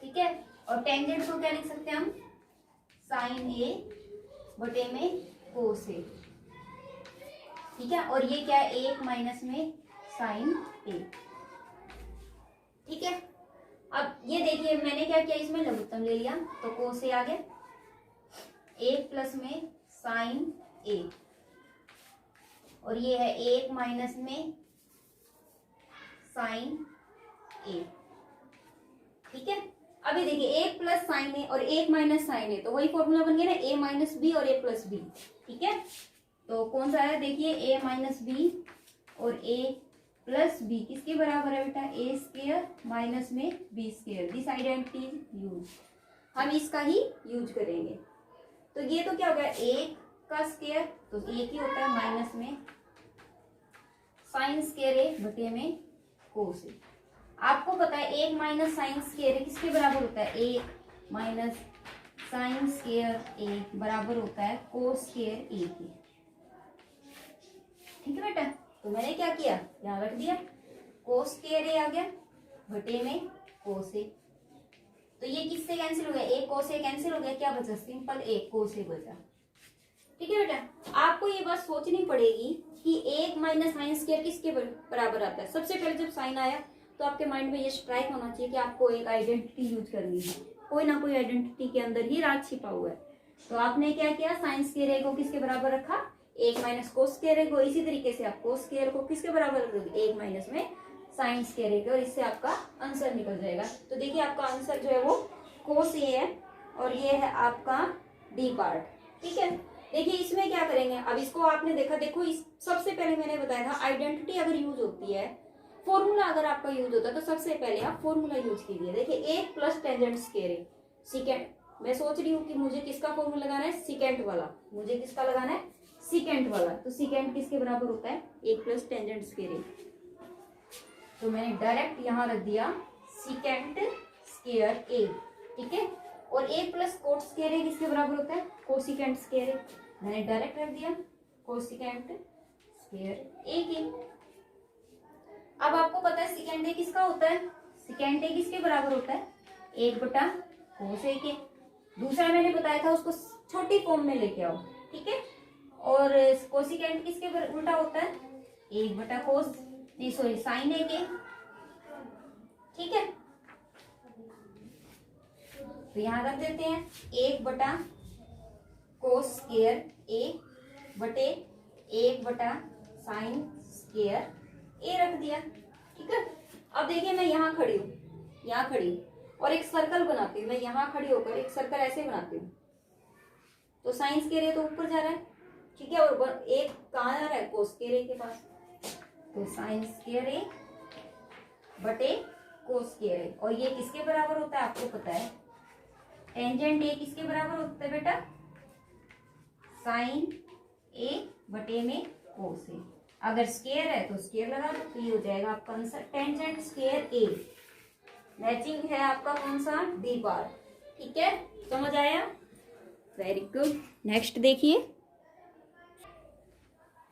ठीक है, और टेंजेंट को क्या लिख सकते हैं हम, साइन ए बटे में कोस ए। ठीक है, और ये क्या है, 1 माइनस में साइन ए। ठीक है, अब ये देखिए मैंने क्या किया, इसमें लघुत्तम ले लिया, तो कोस ए आ गया, 1 प्लस में साइन ए, और ये है 1 माइनस में साइन ए। ठीक है, अभी देखिए 1 प्लस साइन ए और 1 माइनस साइन ए, तो वही फॉर्मूला बन गया ना, ए माइनस बी और ए प्लस बी। ठीक है, तो कौन सा है, देखिए ए माइनस बी और ए प्लस बी किसके बराबर है बेटा, ए स्क्वायर माइनस में B square. This identity is use, हम इसका ही यूज करेंगे। तो ये तो क्या हो गया, एक का स्क्वायर तो एक ही होता है माइनस में साइन स्क्वायर ए बटे में कोस ए। आपको पता है एक माइनस साइन स्क्वायर ए किसके बराबर होता है, एक माइनस साइन स्क्वायर ए बराबर होता है कोस स्क्वायर ए के। ठीक है बेटा, तो मैंने क्या किया, यहाँ रख दिया कोस स्क्वायर ए आ गया बटे में कोस ए। तो ये किससे कैंसिल हो गया, एक कोस ए कैंसिल हो गया, क्या बचा, सिंपल एक कोस ए बचा। ठीक है बेटा, आपको ये बात सोचनी पड़ेगी कि एक माइनस साइन स्क्वायर किसके बराबर आता है। सबसे पहले जब साइन आया तो आपके माइंड में ये स्ट्राइक होना चाहिए कि आपको एक आइडेंटिटी यूज करनी है, कोई ना कोई आइडेंटिटी के अंदर ही राज छिपा हुआ है। तो आपने क्या किया, साइन स्क्वायर ए को किसके बराबर रखा, एक माइनस कोस स्क्वायर ए को। इसी तरीके से आप कोस स्क्वायर को किसके बराबर रखोगे, एक माइनस में साइन स्क्वायर ए के, और इससे आपका आंसर निकल जाएगा। तो देखिए आपका आंसर जो है वो कोस ए है और ये है आपका डी पार्ट। ठीक है, देखिए इसमें क्या करेंगे, अब इसको आपने देखा, देखो इस सबसे पहले मैंने बताया था आइडेंटिटी अगर यूज होती है, फॉर्मूला अगर आपका यूज होता है तो सबसे पहले आप फॉर्मूला यूज कीजिए। देखिए एक प्लस टेंजेंट स्क्वायर ए सेकेंड, मैं सोच रही हूँ कि मुझे किसका फॉर्मूला लगाना है, सेकेंड वाला, मुझे किसका लगाना है, सेकेंड वाला। तो सेकेंड किसके बराबर होता है, एक प्लस टेंजेंट स्क्वायर ए। तो मैंने डायरेक्ट यहाँ रख दिया सेकेंड स्क्वायर ए। ठीक है, और एक प्लस कोट स्क्वायर ए किसके बराबर होता है, कोसिकेंट स्क्वायर ए। मैंने डायरेक्ट रख दिया कोसिकेंट स्क्वायर ए के। अब आपको पता है सेकेंड ए किसका होता है, सेकेंड ए किसके बराबर होता है, एक बटा कोस ए के। दूसरा मैंने बताया था उसको छोटी फॉर्म में लेके आओ। ठीक है, और कोसिकेंट किसके उल्टा होता है, एक बटा कोस, नहीं सॉरी साइन ए के। ठीक है, तो यहां रख देते हैं एक बटा कोस स्क्वायर ए बटे एक बटा साइन स्क्वायर ए रख दिया। ठीक है, अब देखिए मैं यहाँ खड़ी हूँ, यहाँ खड़ी हूँ और एक सर्कल बनाती हूँ। मैं यहाँ खड़ी होकर एक सर्कल ऐसे बनाती हूँ, तो साइन स्क्वायर ए तो ऊपर जा रहा है। ठीक है, और एक कहाँ जा रहा है, कोस स्क्वायर ए के पास। तो साइन स्क्वायर ए बटे कोस स्क्वायर ए, और ये किसके बराबर होता है आपको पता है, टेंजेंट ए किसके बराबर होता है बेटा, साइन ए बटे में कोस ए। अगर स्क्वायर है तो स्क्वायर लगा दो, तो ये हो जाएगा आपका आंसर टेंजेंट स्क्वायर ए। मैचिंग है आपका कौन सा, डी पार्ट। ठीक है, समझ आया, वेरी गुड। नेक्स्ट देखिए,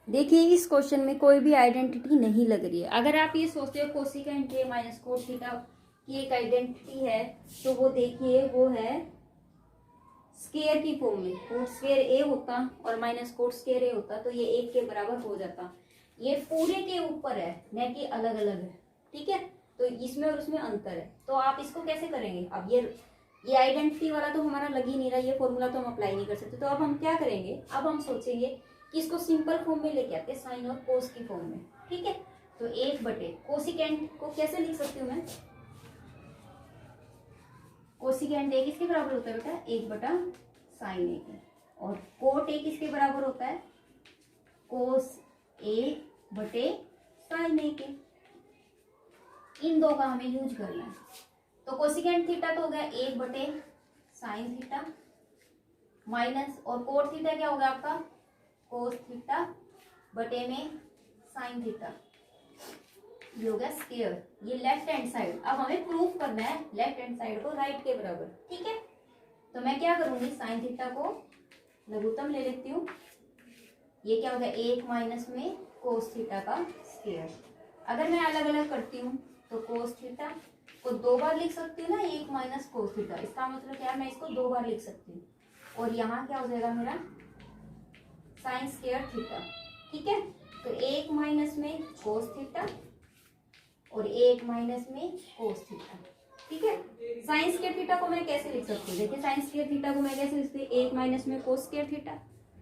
देखिए इस क्वेश्चन में कोई भी आइडेंटिटी नहीं लग रही है। अगर आप ये सोचते हो cosecant A minus cos theta की एक आइडेंटिटी है, तो वो देखिए वो है स्क्वायर की फॉर्म में, कोट स्क्वायर ए होता और माइनस कोट स्क्वायर ए होता तो ये एक के बराबर हो जाता। ये पूरे के ऊपर है, न कि अलग अलग है। ठीक है, तो इसमें और उसमें अंतर है। तो आप इसको कैसे करेंगे, अब ये आइडेंटिटी वाला तो हमारा लग ही नहीं रहा, ये फॉर्मूला तो हम अप्लाई नहीं कर सकते। तो अब हम क्या करेंगे, अब हम सोचेंगे कि इसको सिंपल फॉर्म में लेके आते, साइन और कोस की फॉर्म में। ठीक है, तो एक बटे कोसिकेंट को कैसे लिख सकती हूँ मैं, कोसिकेंट ए किसके बराबर होता है बेटा, एक बटा साइन ए के, और कोट ए किसके बराबर होता है, कोस ए बटे साइन ए के। इन दो का हमें यूज करना है। तो कोसिकेंट थीटा तो हो गया एक बटे साइन थीटा माइनस, और कोट थीटा क्या होगा आपका, कोस थीटा बटे में साइन थीटा। ये हो गया स्क्वायर, ये लेफ्ट हैंड साइड। अब हमें प्रूफ करना है लेफ्ट हैंड साइड को राइट के बराबर। ठीक है, तो मैं क्या करूंगी, साइन थीटा को लघुत्तम ले लेती हूँ। ये क्या होगा, एक माइनस में कोस थीटा का स्क्वायर। अगर मैं अलग अलग करती हूँ तो कोस थीटा को दो बार लिख सकती हूँ ना, एक माइनस कोस थीटा, इसका मतलब क्या है, मैं इसको दो बार लिख सकती हूँ। और यहाँ क्या हो जाएगा मेरा साइन स्क्वायर थीटा। ठीक है, तो एक माइनस में कोस थीटा और एक माइनस में कोस थीटा। ठीक है, साइन स्क्वायर थीटा को मैं कैसे लिख सकती हूँ, देखिए साइन स्क्वायर थीटा को मैं कैसे लिखती हूँ, एक माइनस में कोस स्क्वायर थीटा।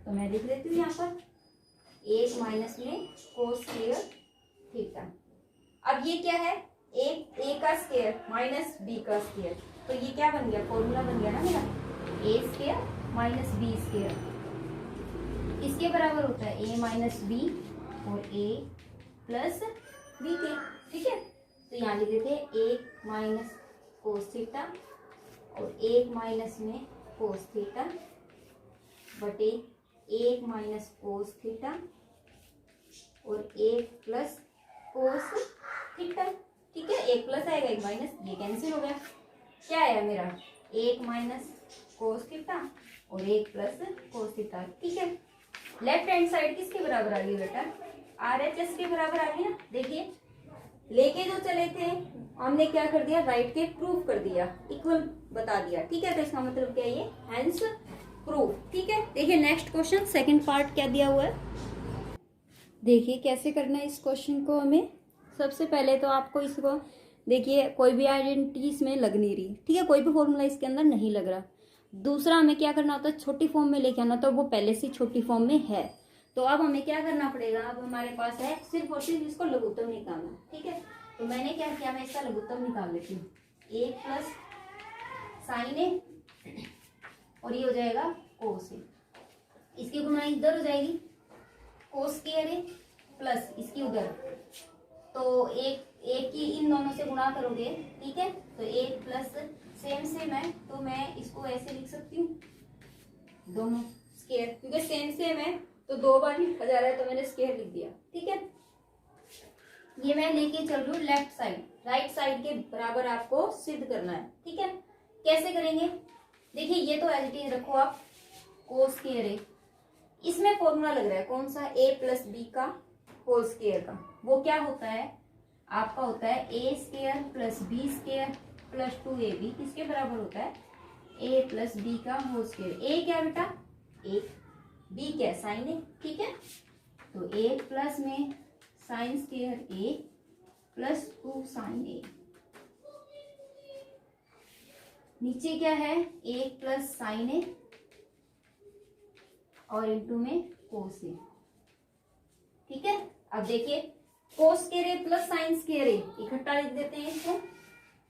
तो मैं लिख देती हूँ यहाँ पर एक माइनस में कोस स्क्वायर थीटा। अब ये क्या है, एक ए का स्क्वायर माइनस बी का स्क्वायर, तो ये क्या बन गया, फॉर्मूला बन गया ना मेरा, ए स्क्वायर माइनस बी स्क्वायर। इसके बराबर होता है ए माइनस बी और ए प्लस बी के, ठीक है। तो यहाँ लिख देते हैं 1 माइनस कोस थीटा और 1 माइनस में कोस थीटा बटे 1 माइनस कोस थीटा और 1 प्लस कोस थीटा, ठीक है। 1 प्लस आएगा 1 माइनस, ये कैंसिल हो गया। क्या आया मेरा 1 माइनस कोस थीटा और 1 प्लस कोस थीटा, ठीक है। लेफ्ट हैंड साइड किसके बराबर आ गई बेटा, RHS के बराबर आ गई ना। देखिए लेके जो चले थे हमने क्या कर दिया, राइट के प्रूफ कर दिया, इक्वल बता दिया, ठीक है। तो इसका मतलब क्या है, ये हेंस प्रूफ, ठीक है। देखिए नेक्स्ट क्वेश्चन सेकंड पार्ट क्या दिया हुआ है, देखिए कैसे करना है इस क्वेश्चन को हमें। सबसे पहले तो आपको इसको देखिए कोई भी आइडेंटिटी इसमें लग नहीं रही, ठीक है, कोई भी फॉर्मूला इसके अंदर नहीं लग रहा। दूसरा हमें क्या करना होता है, छोटी फॉर्म में लेके आना, तो वो पहले से छोटी फॉर्म में है। तो अब हमें क्या करना पड़ेगा, अब हमारे पास है सिर्फ और सिर्फ इसको लघुत्तम निकालना, ठीक है। तो मैंने क्या किया, मैं इसका लघुत्तम निकाल लेती हूँ। 1 प्लस साइन ए और ये हो जाएगा कोस ए, इसकी गुणा इधर हो जाएगी कोस स्क्वायर ए प्लस इसकी उधर, तो एक की इन दोनों से गुणा करोगे, ठीक है। तो 1 प्लस सेम है तो मैं इसको ऐसे लिख सकती हूँ, दोनों स्क्वायर, क्योंकि सेम है तो 2 बार लिखा जा रहा है तो मैंने स्क्वायर लिख दिया, ठीक है। ये मैं लेके चल रही हूँ लेफ्ट साइड, राइट साइड के बराबर आपको सिद्ध करना है, ठीक है। कैसे करेंगे, देखिए ये तो एज इट इज रखो आप, कोस स्क्वायर ए, इसमें फॉर्मूला लग रहा है कौन सा, a प्लस बी का होल स्क्वायर का, वो क्या होता है आपका, होता है A square plus B square plus 2ab, किसके बराबर होता है, a प्लस बी का होल स्क्वायर। a क्या बेटा 1, b क्या साइन ए, ठीक है। तो 1 प्लस में sine square a plus 2 sine A, नीचे क्या है 1 प्लस साइन ए और इंटू में कोस ए, ठीक है। अब देखिए कोस स्क्वायर ए प्लस साइन स्क्वायर ए इकट्ठा लिख देते हैं इसको,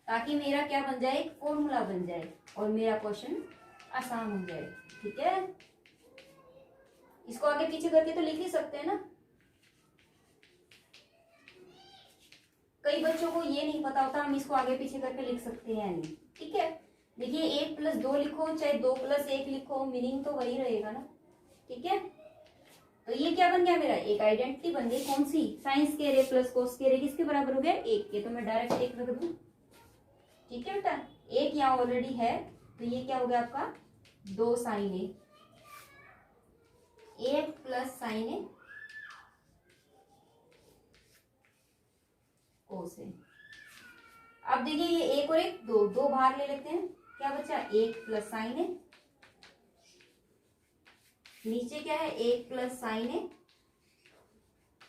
ताकि मेरा क्या बन जाए, एक फॉर्मूला बन जाए और मेरा क्वेश्चन आसान हो जाए, ठीक है। इसको आगे पीछे करके तो लिख ही सकते हैं ना, कई बच्चों को ये नहीं पता होता हम इसको आगे पीछे करके लिख सकते हैं नहीं, ठीक है। देखिए 1 प्लस 2 लिखो चाहे 2 प्लस 1 लिखो, मीनिंग तो वही रहेगा ना, ठीक है। तो ये क्या बन गया मेरा, एक आइडेंटिटी बन गई, कौन सी, साइन स्क्वायर ए प्लस कोस स्क्वायर ए किसके बराबर हो गया 1 के, तो मैं डायरेक्ट 1 रख दूं, ठीक है बेटा। 1 यहाँ ऑलरेडी है तो ये क्या हो गया आपका 2 साइन ए, 1 प्लस साइन ए कोस ए। अब देखिए ये 1 और 1 2 बाहर ले लेते हैं, क्या बचा 1 प्लस साइन ए, नीचे क्या है 1 प्लस साइन ए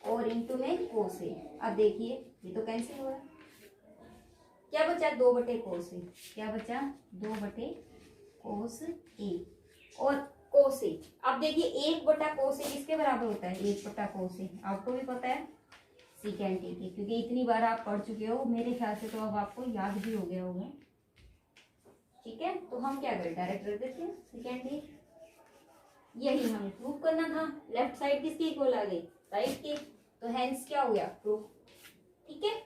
और इंटू में कोस ए। अब देखिए ये तो कैंसिल हो रहा है, क्या बचा 2 बटे कोस ए, क्या बचा 2 बटे कोस ए और कोस ए। अब देखिए 1 बटा कोस ए किसके बराबर होता है, 1 बटा कोस ए, आपको भी पता है सीकेंट ए के, क्योंकि इतनी बार आप पढ़ चुके हो मेरे ख्याल से, तो अब आपको याद भी हो गया होगा, ठीक है। तो हम क्या करें, डायरेक्ट रख देते हैं सीकेंट ए, यही हमें प्रूफ करना था। लेफ्ट साइड किसकी इक्वल आ गई, राइट के, तो हेंस क्या हो गया प्रूफ, ठीक है।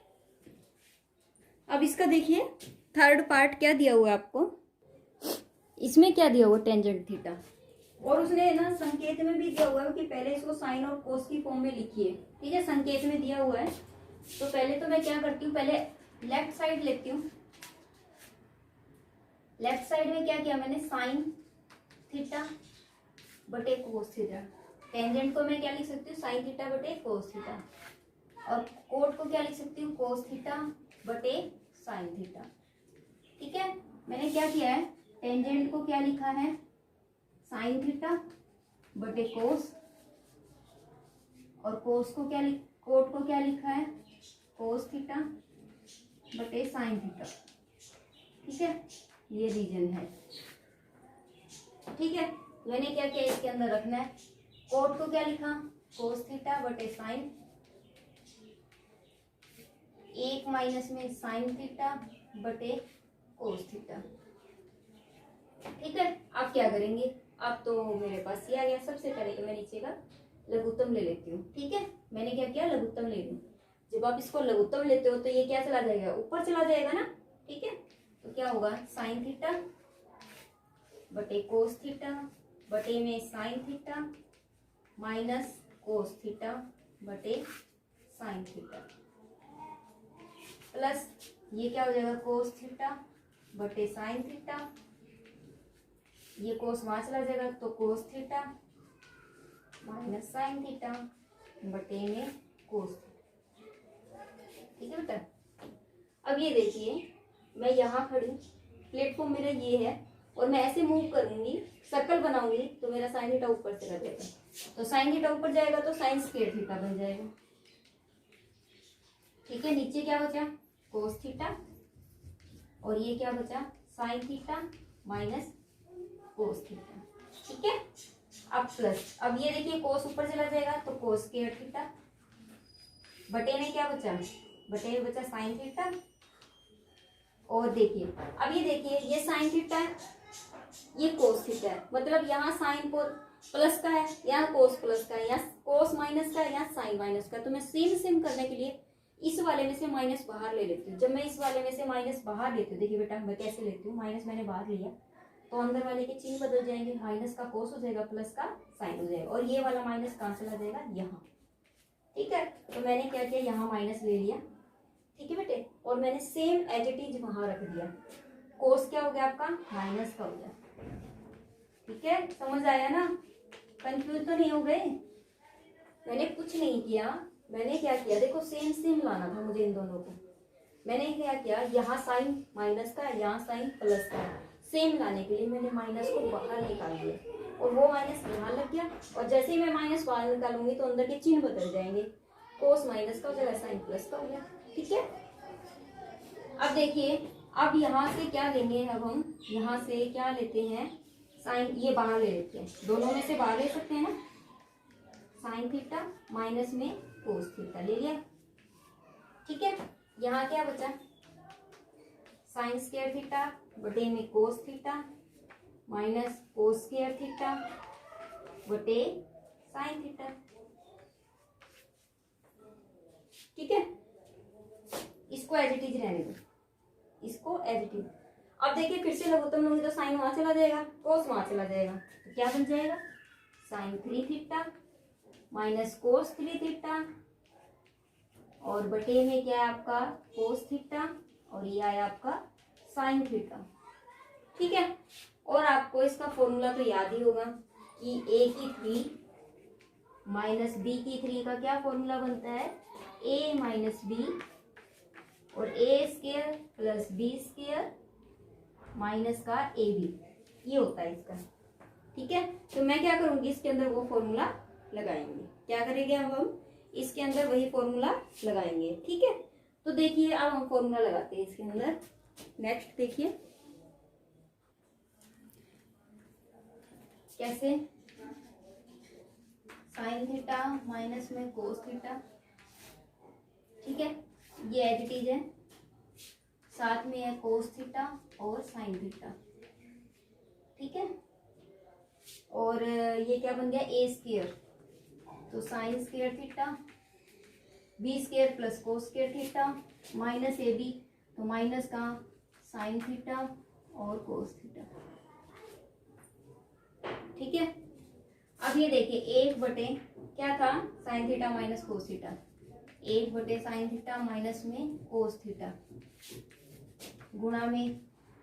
अब इसका देखिए थर्ड पार्ट क्या दिया हुआ है आपको, इसमें क्या दिया हुआ टेंजेंट थीटा, और उसने ना संकेत में भी दिया हुआ है कि पहले इसको साइन और कोस की फॉर्म में लिखिए, ठीक है। संकेत में दिया हुआ है तो पहले तो मैं क्या करती हूँ, पहले लेफ्ट साइड लेती हूँ। लेफ्ट साइड में क्या किया मैंने, साइन थीटा बटे कोस थीटा, टेंजेंट को मैं क्या लिख सकती हूँ, साइन थीटा बटे कोस थीटा, और कोट को क्या लिख सकती हूँ, कोस थीटा बटे साइन थीटा, ठीक है। मैंने क्या किया है, टेंजेंट को क्या लिखा है, साइन थीटा बटे कोस, और कोस को क्या कोट को क्या लिखा है, कोस थीटा बटे साइन थीटा, ठीक है। ये रीजन है, ठीक है। मैंने क्या किया, इसके अंदर रखना है, कोट को क्या लिखा, कोस थीटा बटे साइन, 1 माइनस में साइन थीटा बटे कोस थीटा, ठीक है। अब क्या करेंगे, अब तो मेरे पास ये आ गया। सबसे पहले तो मैं नीचे का लघुत्तम ले लेती हूँ, ठीक है। मैंने क्या किया, लघुत्तम ले लूँ, जब आप इसको लघुत्तम लेते हो तो ये क्या चला जाएगा, ऊपर चला जाएगा ना, ठीक है। तो क्या होगा, साइन थीटा बटे कोस थीटा बटे में sine theta minus cos theta बटे साइन थीटा प्लस ये क्या हो जाएगा, कोस थीटा बटे साइन थीटा, ये कोस वहां चला जाएगा तो cos theta minus sine theta बटे में कोस थीटा। ठीक है बेटा। अब ये देखिए, मैं यहाँ खड़ी, प्लेटफॉर्म मेरा ये है और मैं ऐसे मूव करूंगी, सर्कल बनाऊंगी तो मेरा साइन थीटा ऊपर चला जाएगा, तो साइन थीटा ऊपर जाएगा तो साइन स्क्वायर थीटा बन जाएगा। ठीक है, नीचे क्या बचा, कोस थीटा, और ये क्या बचा, sine theta minus cos theta. ठीक है, अब प्लस, अब ये देखिए कोस ऊपर चला जाएगा तो कोस स्क्वायर थीटा बटे में क्या बचा, बटे में बचा साइन थीटा, और देखिए अब ये देखिए ये साइन थीटा है, ये कोस थीटा है, मतलब यहाँ साइन प्लस का है, यहाँ कोस प्लस का है, यहाँ कोस माइनस का है, यहाँ साइन माइनस का है। तो मैं सेम करने के लिए इस वाले में से माइनस बाहर ले लेती हूँ। जब मैं इस वाले में से माइनस बाहर लेती हूँ, देखिए बेटा मैं कैसे लेती हूँ, माइनस मैंने बाहर लिया तो अंदर वाले के चिन्ह बदल जाएंगे, माइनस का कोस हो जाएगा, प्लस का साइन हो जाएगा, और ये वाला माइनस कहाँ चला जाएगा, यहाँ। ठीक है, तो मैंने क्या किया, यहाँ माइनस ले लिया, ठीक है बेटे, और मैंने सेम एज इट इज वहां रख दिया। कोस क्या हो गया आपका, माइनस का हो गया। ठीक है, समझ आया ना, कंफ्यूज तो नहीं हो गए। मैंने कुछ नहीं किया, मैंने क्या किया, देखो सेम लाना था मुझे इन दोनों को। मैंने क्या किया, यहाँ साइन माइनस का है, यहाँ साइन प्लस का है, सेम लाने के लिए मैंने माइनस को बाहर निकाल दिया और वो माइनस यहाँ लग गया, और जैसे ही मैं माइनस बाहर निकालूंगी तो अंदर के चिन्ह बदल जाएंगे, कोस माइनस का हो जाएगा, साइन प्लस का हो गया। ठीक है, अब देखिए, अब यहाँ से क्या लेंगे, अब हम यहाँ से क्या लेते हैं, साइन, ये बाहर ले लेते हैं, दोनों में से बाहर ले सकते हैं ना, साइन थीटा माइनस में कोस थीटा ले लिया। ठीक है, यहाँ क्या बचा, साइन स्क्वायर थीटा बटे में कोस थीटा माइनस कोस स्क्वायर थीटा बटे साइन थीटा। ठीक है, इसको एज इट इज रहने दो, इसको एज इट इज। अब देखिए फिर से लघुत्तम लूंगी तो साइन वहां चला जाएगा, कोस वहां चला जाएगा, तो क्या बन जाएगा, sine 3 theta minus cos 3 theta, और बटे में क्या है आपका कोस थीटा, और ये आया आपका साइन थीटा। ठीक है, और आपको इसका फॉर्मूला तो याद ही होगा कि a की 3 माइनस बी की 3 का क्या फॉर्मूला बनता है, a माइनस बी और A square plus B square minus का ए बी, ये होता है इसका। ठीक है, तो मैं क्या करूंगी, इसके अंदर वो फॉर्मूला लगाएंगे, क्या करेंगे अब हम इसके अंदर वही फॉर्मूला लगाएंगे। ठीक है, तो देखिए अब हम फॉर्मूला लगाते हैं इसके अंदर। नेक्स्ट देखिए कैसे, साइन थीटा माइनस में कोस थीटा। ठीक है, ये एज इट इज है, साथ में है कोस थीटा और साइन थीटा। ठीक है, और ये क्या बन गया, ए स्क्वायर, तो sine square theta B square plus cos square theta minus A B, तो माइनस का साइन थीटा और कोस थीटा। ठीक है, अब ये देखिए एक बटे क्या था, sine theta minus cos theta, एक बटे साइन थीटा माइनस में कोस थीटा गुणा में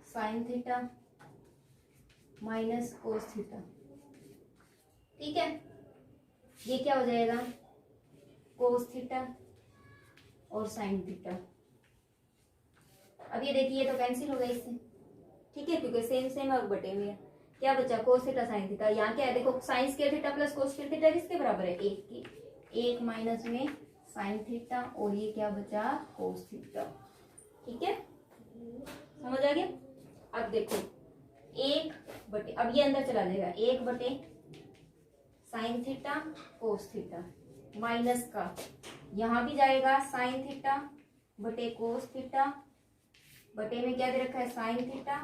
sine theta minus cos theta. ठीक है, ये क्या हो जाएगा, कोस थीटा और साइन थीटा। अब ये देखिए ये तो कैंसिल हो गया इससे। ठीक है, क्योंकि सेम और बटे में है, क्या बचा, कोस थीटा साइन थीटा। यहाँ क्या है, देखो sine square theta plus cos square theta किसके बराबर है, एक की, एक माइनस में साइन थीटा, और ये क्या बचा, कोस थीटा। ठीक है, समझ आ गया। अब देखो एक बटे, अब ये अंदर चला जाएगा, एक बटे sine theta cos theta minus का, यहाँ भी जाएगा साइन थीटा बटे कोस थीटा, बटे में क्या दे रखा है, साइन थीटा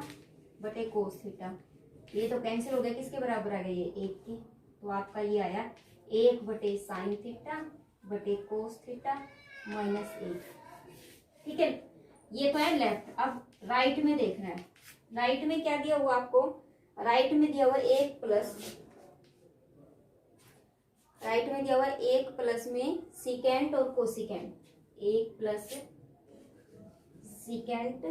बटे कोस थीटा। ये तो कैंसिल हो गया, किसके बराबर आ गया, ये एक के, तो आपका ये आया एक बटे साइन थीटा बटे कोस थीटा -1, ठीक है। ये तो है लेफ्ट। अब राइट में देखना है। राइट में क्या दिया हुआ आपको? राइट में दिया हुआ 1 प्लस, राइट में दिया हुआ 1 प्लस में सीकेंट और कोसिकेंट, 1 प्लस सीकेंट।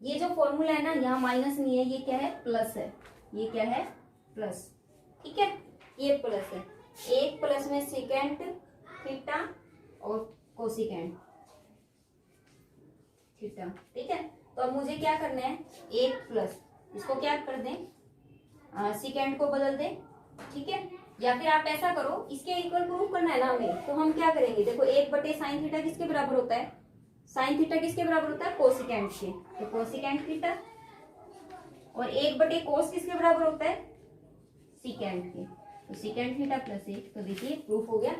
ये जो फॉर्मूला है ना, यहाँ माइनस नहीं है, ये क्या है? प्लस है। ये क्या है? प्लस, ठीक है। ये प्लस है। 1 प्लस में सीकेंट थीटा और कोसिकेंट थीटा, ठीक है। तो अब मुझे क्या करना है? 1 प्लस, इसको क्या कर दें? सीकेंट को बदल दें, ठीक है। या फिर आप ऐसा करो, इसके इक्वल प्रूव करना है ना हमें, तो हम क्या करेंगे? देखो 1 बटे साइन थीटा किसके बराबर होता है? साइन थीटा किसके बराबर होता है? कोसिकेंट के। तो कोसिकेंट थीटा। और 1 बटे कोस किसके बराबर होता है? सीकेंट के। तो सीकेंट थीटा प्लस 1। तो देखिए प्रूफ हो गया।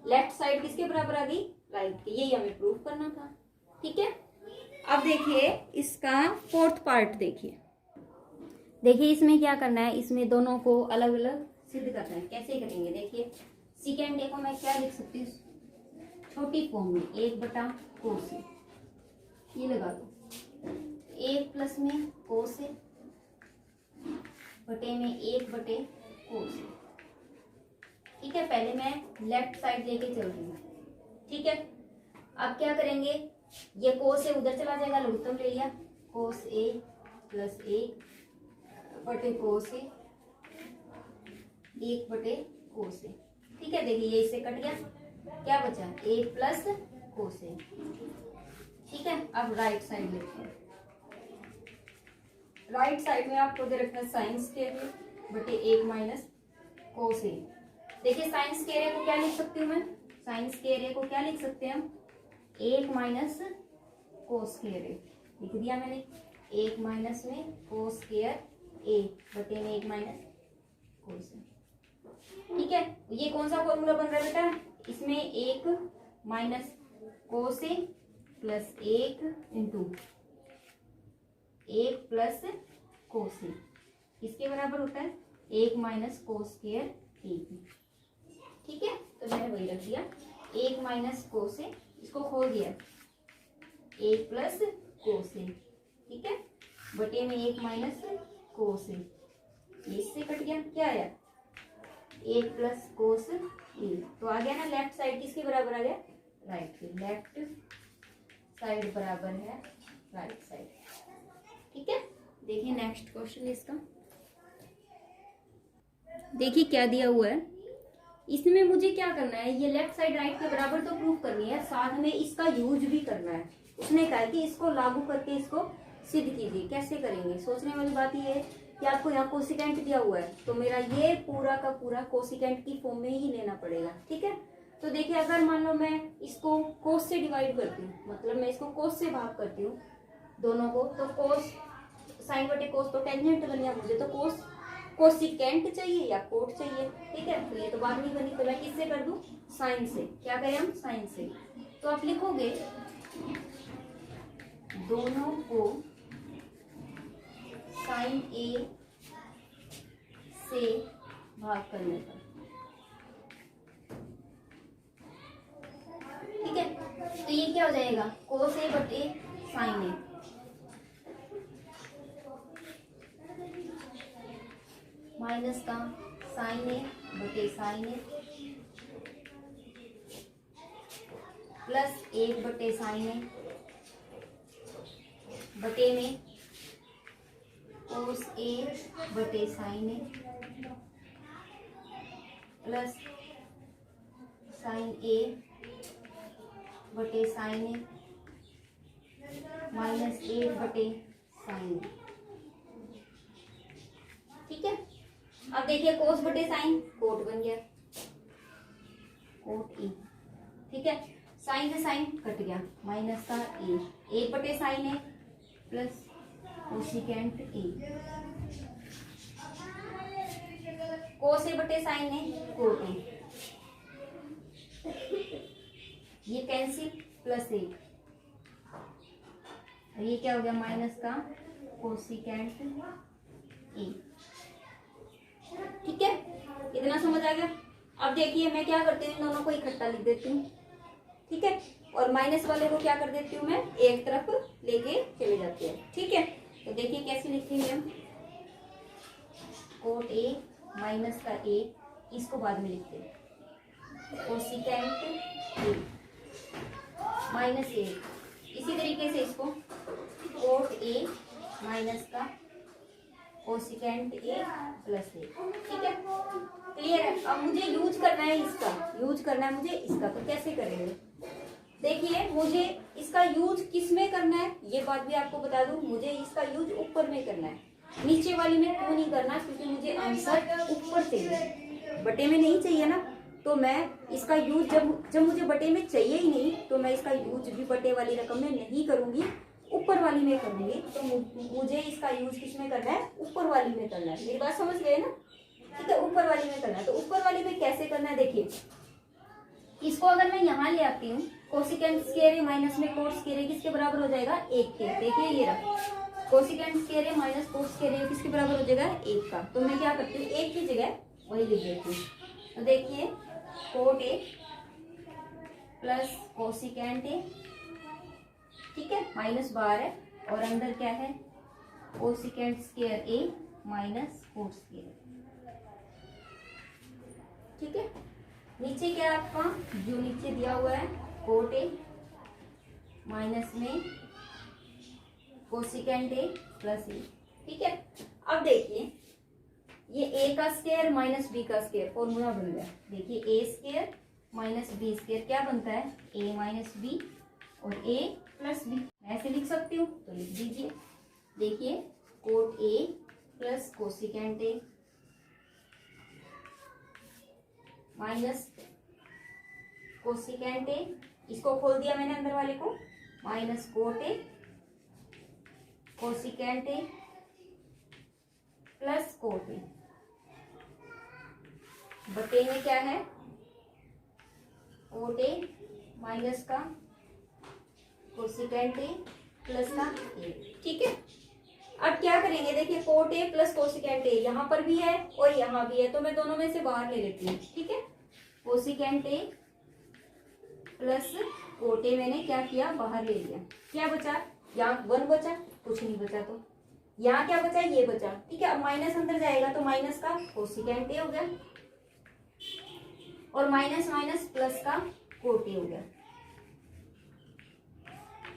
लेफ्ट साइड किसके बराबर आ गई? राइट के। यही हमें प्रूफ करना था, ठीक है। अब देखिए इसका फोर्थ पार्ट देखिए। देखिए इसमें क्या करना है? इसमें दोनों को अलग अलग सिद्ध करना है। कैसे करेंगे? देखिए सीकेंट को मैं क्या लिख सकती हूँ छोटी फॉर्म में? 1 बटा कोस, ये लगा दो। 1 प्लस में कोस बटे में 1 बटे कोस, ठीक है। पहले मैं लेफ्ट साइड लेके चल रही हूँ, ठीक है। अब क्या करेंगे? ये कोस ए उधर चला जाएगा, लघुत्तम ले लिया। कोस ए प्लस 1 बटे कोस ए, 1 बटे कोस ए, ठीक है। देखिए ये इससे कट गया, क्या बचा? 1 प्लस कोस ए, ठीक है। अब राइट साइड लिखते हैं। राइट साइड में आपको दे रखना है साइन स्क्वायर बटे 1 माइनस कोस ए। देखिए साइन स्क्वायर को क्या लिख सकती हूँ मैं? साइन स्क्वायर को क्या लिख सकते हैं हम? 1 माइनस कोस स्क्वायर ए लिख दिया मैंने। 1 माइनस में कोस स्क्वायर ए बटे में 1 माइनस कोस ए, ठीक है। ये कौन सा फॉर्मूला बन रहा है बेटा? इसमें 1 माइनस कोस ए प्लस 1 इंटू 1 प्लस कोस ए किसके बराबर होता है? 1 माइनस कोस स्क्वायर ए, ठीक है। तो मैंने वही रख दिया, 1 माइनस कोस ए, इसको खोल दिया, 1 प्लस कोस ए, ठीक है, बटे में 1 माइनस कोस ए। इससे कट गया, क्या आया? 1 प्लस कोस ए। तो आ गया ना लेफ्ट साइड किसके बराबर आ गया? राइट के। लेफ्ट साइड बराबर है राइट साइड, ठीक है। देखिए नेक्स्ट क्वेश्चन इसका। देखिए क्या दिया हुआ है इसमें, मुझे क्या करना है? ये लेफ्ट साइड राइट के बराबर तो प्रूफ करनी है, साथ में इसका यूज भी करना है। उसने कहा कि इसको लागू करके इसको सिद्ध कीजिए। कैसे करेंगे? सोचने वाली बात ये है कि आपको यहाँ कोसिकेंट दिया हुआ है, तो मेरा ये पूरा का पूरा कोसिकेंट की फॉर्म में ही लेना पड़ेगा, ठीक है। तो देखिए अगर मान लो मैं इसको कोस से डिवाइड करती हूँ, मतलब मैं इसको कोस से भाग करती हूँ दोनों को, तो कोस साइन बटे कोस तो टेंजेंट बन गया, मुझे तो कोसिकेंट चाहिए या कोट चाहिए, ठीक है। तो ये तो बात नहीं बनी, तो मैं किससे कर दूं? साइन से। क्या करें हम? साइन से। तो आप लिखोगे दोनों को साइन ए से भाग करने पर, ठीक है। तो ये क्या हो जाएगा? कोस ए बटे साइन ए, माइनस का साइन ए बटे साइन ए प्लस 1 बटे साइन ए बटे में कोस ए बटे साइन ए प्लस साइन ए बटे साइन ए माइनस 1 बटे साइन ए, ठीक है। अब देखिए कोस बटे साइन कोट बन गया, कोट ए, ठीक है। साइन से साइन कट गया, माइनस का ए, 1 बटे sine A plus cosecant A, cos A बटे साइन ए कोट ए, ये कैंसिल प्लस 1, ये क्या हो गया? माइनस का कोसिकेंट ए, ठीक है। इतना समझ आ गया। अब देखिए मैं क्या करती हूँ, इन दोनों को इकट्ठा लिख देती हूँ, ठीक है, और माइनस वाले को क्या कर देती हूँ मैं, एक तरफ लेके चले जाते हैं, ठीक है। तो देखिए कैसे लिखेंगे हम, कोट ए माइनस का ए, इसको बाद में लिखते हैं, कोसिकेंट ए माइनस ए, इसी तरीके से इसको कोट ए माइनस का कोसिकेंट ए प्लस ए, ठीक है, क्लियर है। अब मुझे यूज करना है इसका, यूज करना है मुझे इसका, तो कैसे करेंगे, देखिए मुझे इसका यूज किस में करना है, ये बात भी आपको बता दूं, मुझे इसका यूज ऊपर में करना है, नीचे वाली में क्यों नहीं करना, क्योंकि मुझे आंसर ऊपर चाहिए, बटे में नहीं चाहिए ना। तो मैं इसका यूज जब मुझे बटे में चाहिए ही नहीं, तो मैं इसका यूज भी बटे वाली रकम में नहीं करूंगी, ऊपर वाली में करूंगी। तो मुझे इसका यूज किस में करना है, ऊपर वाली में करना है, मेरी बात समझ गए ना, ठीक है, ऊपर वाली में करना है। तो ऊपर वाली में कैसे करना है, देखिए इसको अगर मैं यहाँ ले आती हूँ, कोसिकेंट स्क्वायर ए माइनस में कोट स्क्वायर ए किसके बराबर हो जाएगा, एक के, देखिए ये रहा, cosecant square A minus cot square ए किसके बराबर हो जाएगा, एक का। तो मैं क्या करती हूँ, एक की जगह वही लिख देती हूँ। तो देखिए कोट ए प्लस कोसिकेंट ए, ठीक है, माइनस बाहर है, और अंदर क्या है, cosecant square A minus cot square ए, ठीक है। नीचे क्या है आपका, जो नीचे दिया हुआ है कोट ए माइनस में कोसिकेंट ए प्लस ए, ठीक है। अब देखिए ये ए का स्क्वायर माइनस बी का स्क्वायर फॉर्मूला बन गया, देखिए ए स्क्वायर माइनस बी स्क्वायर क्या बनता है, ए माइनस बी और ए प्लस बी, ऐसे लिख सकती हूँ, तो लिख दीजिए। देखिए cot A plus cosecant A minus cosecant ए, इसको खोल दिया मैंने अंदर वाले को, minus cot A cosecant A plus cot A, बटे में क्या है, कोट ए माइनस का कोसिकेंट ए प्लस का ए, ठीक है। अब क्या करेंगे, देखिए कोट ए प्लस कोसिकेंट ए यहाँ पर भी है और यहाँ भी है, तो मैं दोनों में से बाहर ले लेती हूँ, ठीक है। Cosecant A plus cot A मैंने क्या किया, बाहर ले लिया, क्या बचा, यहाँ 1 बचा, कुछ नहीं बचा, तो यहाँ क्या बचा, ये बचा, ठीक है। अब माइनस अंदर जाएगा तो माइनस का कोसिकेंट ए हो गया, और माइनस माइनस प्लस का कोट ए हो गया।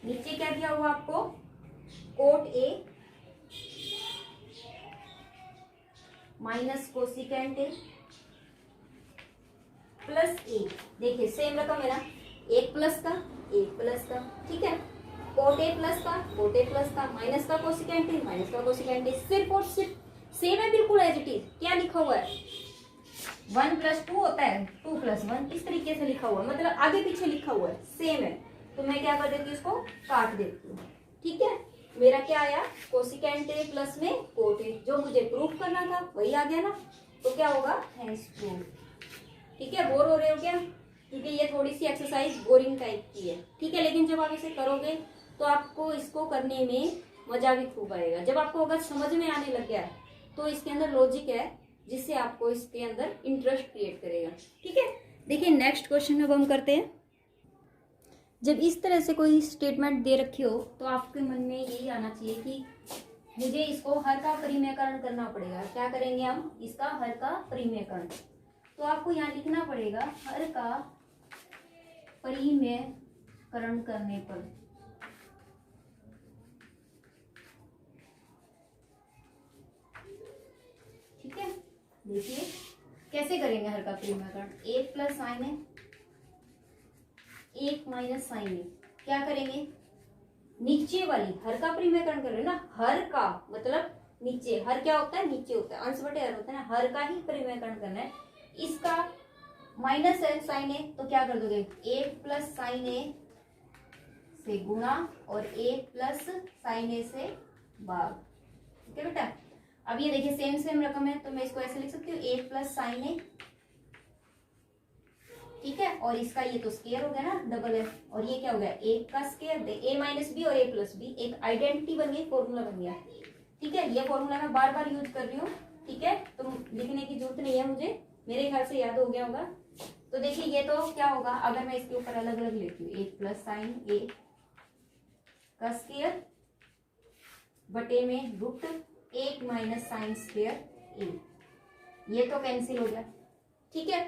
नीचे क्या दिया हुआ आपको, cot A minus cosecant A plus A, देखिए सेम रकम है ना, एक प्लस का, ठीक है, कोट ए प्लस का कोट ए प्लस का माइनस का कोसिकेंट ए माइनस का कोसिकेंट ए, सिर्फ और सिर्फ सेम है, बिल्कुल एज इट इज। क्या लिखा हुआ है, 1 + 2 होता है, 2 + 1 इस तरीके से लिखा हुआ है, मतलब आगे पीछे लिखा हुआ है, सेम है। तो मैं क्या कर देती हूँ, इसको काट देती हूँ, ठीक है। मेरा क्या आया, कोसिकेंट ए प्लस में कोट ए, जो मुझे प्रूफ करना था वही आ गया ना, तो क्या होगा, हेंस प्रूफ, ठीक है। बोर हो रहे हो क्या, क्योंकि ये थोड़ी सी एक्सरसाइज बोरिंग टाइप की है, ठीक है, लेकिन जब आप इसे करोगे तो आपको इसको करने में मजा भी खूब आएगा। जब आपको अगर समझ में आने लग गया तो इसके अंदर लॉजिक है जिससे आपको इसके अंदर इंटरेस्ट क्रिएट करेगा, ठीक है। देखिए नेक्स्ट क्वेश्चन अब हम करते हैं। जब इस तरह से कोई स्टेटमेंट दे रखी हो तो आपके मन में यही आना चाहिए कि मुझे इसको हर का परिमेयकरण करना पड़ेगा। क्या करेंगे हम, इसका हर का परिमेयकरण। तो आपको यहाँ लिखना पड़ेगा, हर का परिमेयकरण करने पर ठीक है। देखिए कैसे करेंगे हर का परिमेयकरण, 1 + sin ए 1 - sin ए, क्या करेंगे, नीचे वाली हर का परिमेयकरण कर रहे हैं ना, हर का मतलब नीचे, हर क्या होता है, नीचे होता है, अंश बटे हर होता है ना, हर का ही परिमेयकरण करना है। इसका माइनस है साइन ए, तो क्या कर दोगे, 1 + sin ए से गुणा और 1 + sin ए से भाग, ठीक है बेटा। अब ये देखिए सेम रकम है, तो मैं इसको ऐसे लिख सकती हूँ, 1 + sin ए, ठीक है, और इसका ये तो स्क्वायर हो गया ना, डबल है, और ये क्या हो गया, 1 का स्क्वायर, a - b और a + b, एक आइडेंटिटी बन गई, फॉर्मूला बन गया, ठीक है। ये फॉर्मूला मैं बार बार यूज कर रही हूँ, ठीक है, तो लिखने की जरूरत नहीं है मुझे, मेरे ख्याल से याद हो गया होगा। तो देखिए ये तो क्या होगा, अगर मैं इसके ऊपर अलग अलग लेती हूँ, 1 प्लस साइन ए का स्क्वायर बटे में रूट 1 माइनस साइन स्क्वायर ए, ये तो कैंसिल हो गया। ठीक है,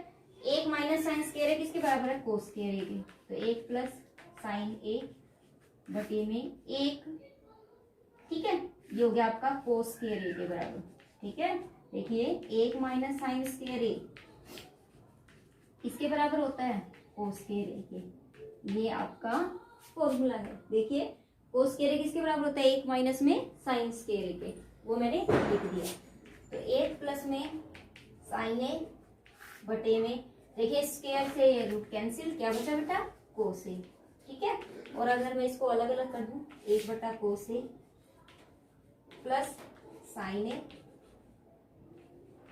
1 माइनस साइन स्क्वायर ए किसके बराबर है, कोस स्क्वायर ए के, तो 1 प्लस साइन ए बटे में 1, ठीक है, ये हो गया आपका कोस स्क्वायर ए के बराबर। ठीक है, देखिए 1 माइनस साइन स्क्वायर ए इसके बराबर होता है कोस स्क्वायर ए के, ये आपका फॉर्मूला है। देखिए कोस स्क्वायर ए किसके बराबर होता है, 1 माइनस में साइन स्क्वायर ए के, वो मैंने लिख दिया। तो 1 प्लस में साइन ए बटे में, देखिए स्क्वायर से ये रूट कैंसिल, क्या बचा बेटा, कोस ए। ठीक है, और अगर मैं इसको अलग अलग कर दूं, 1 बटा कोस ए प्लस साइन ए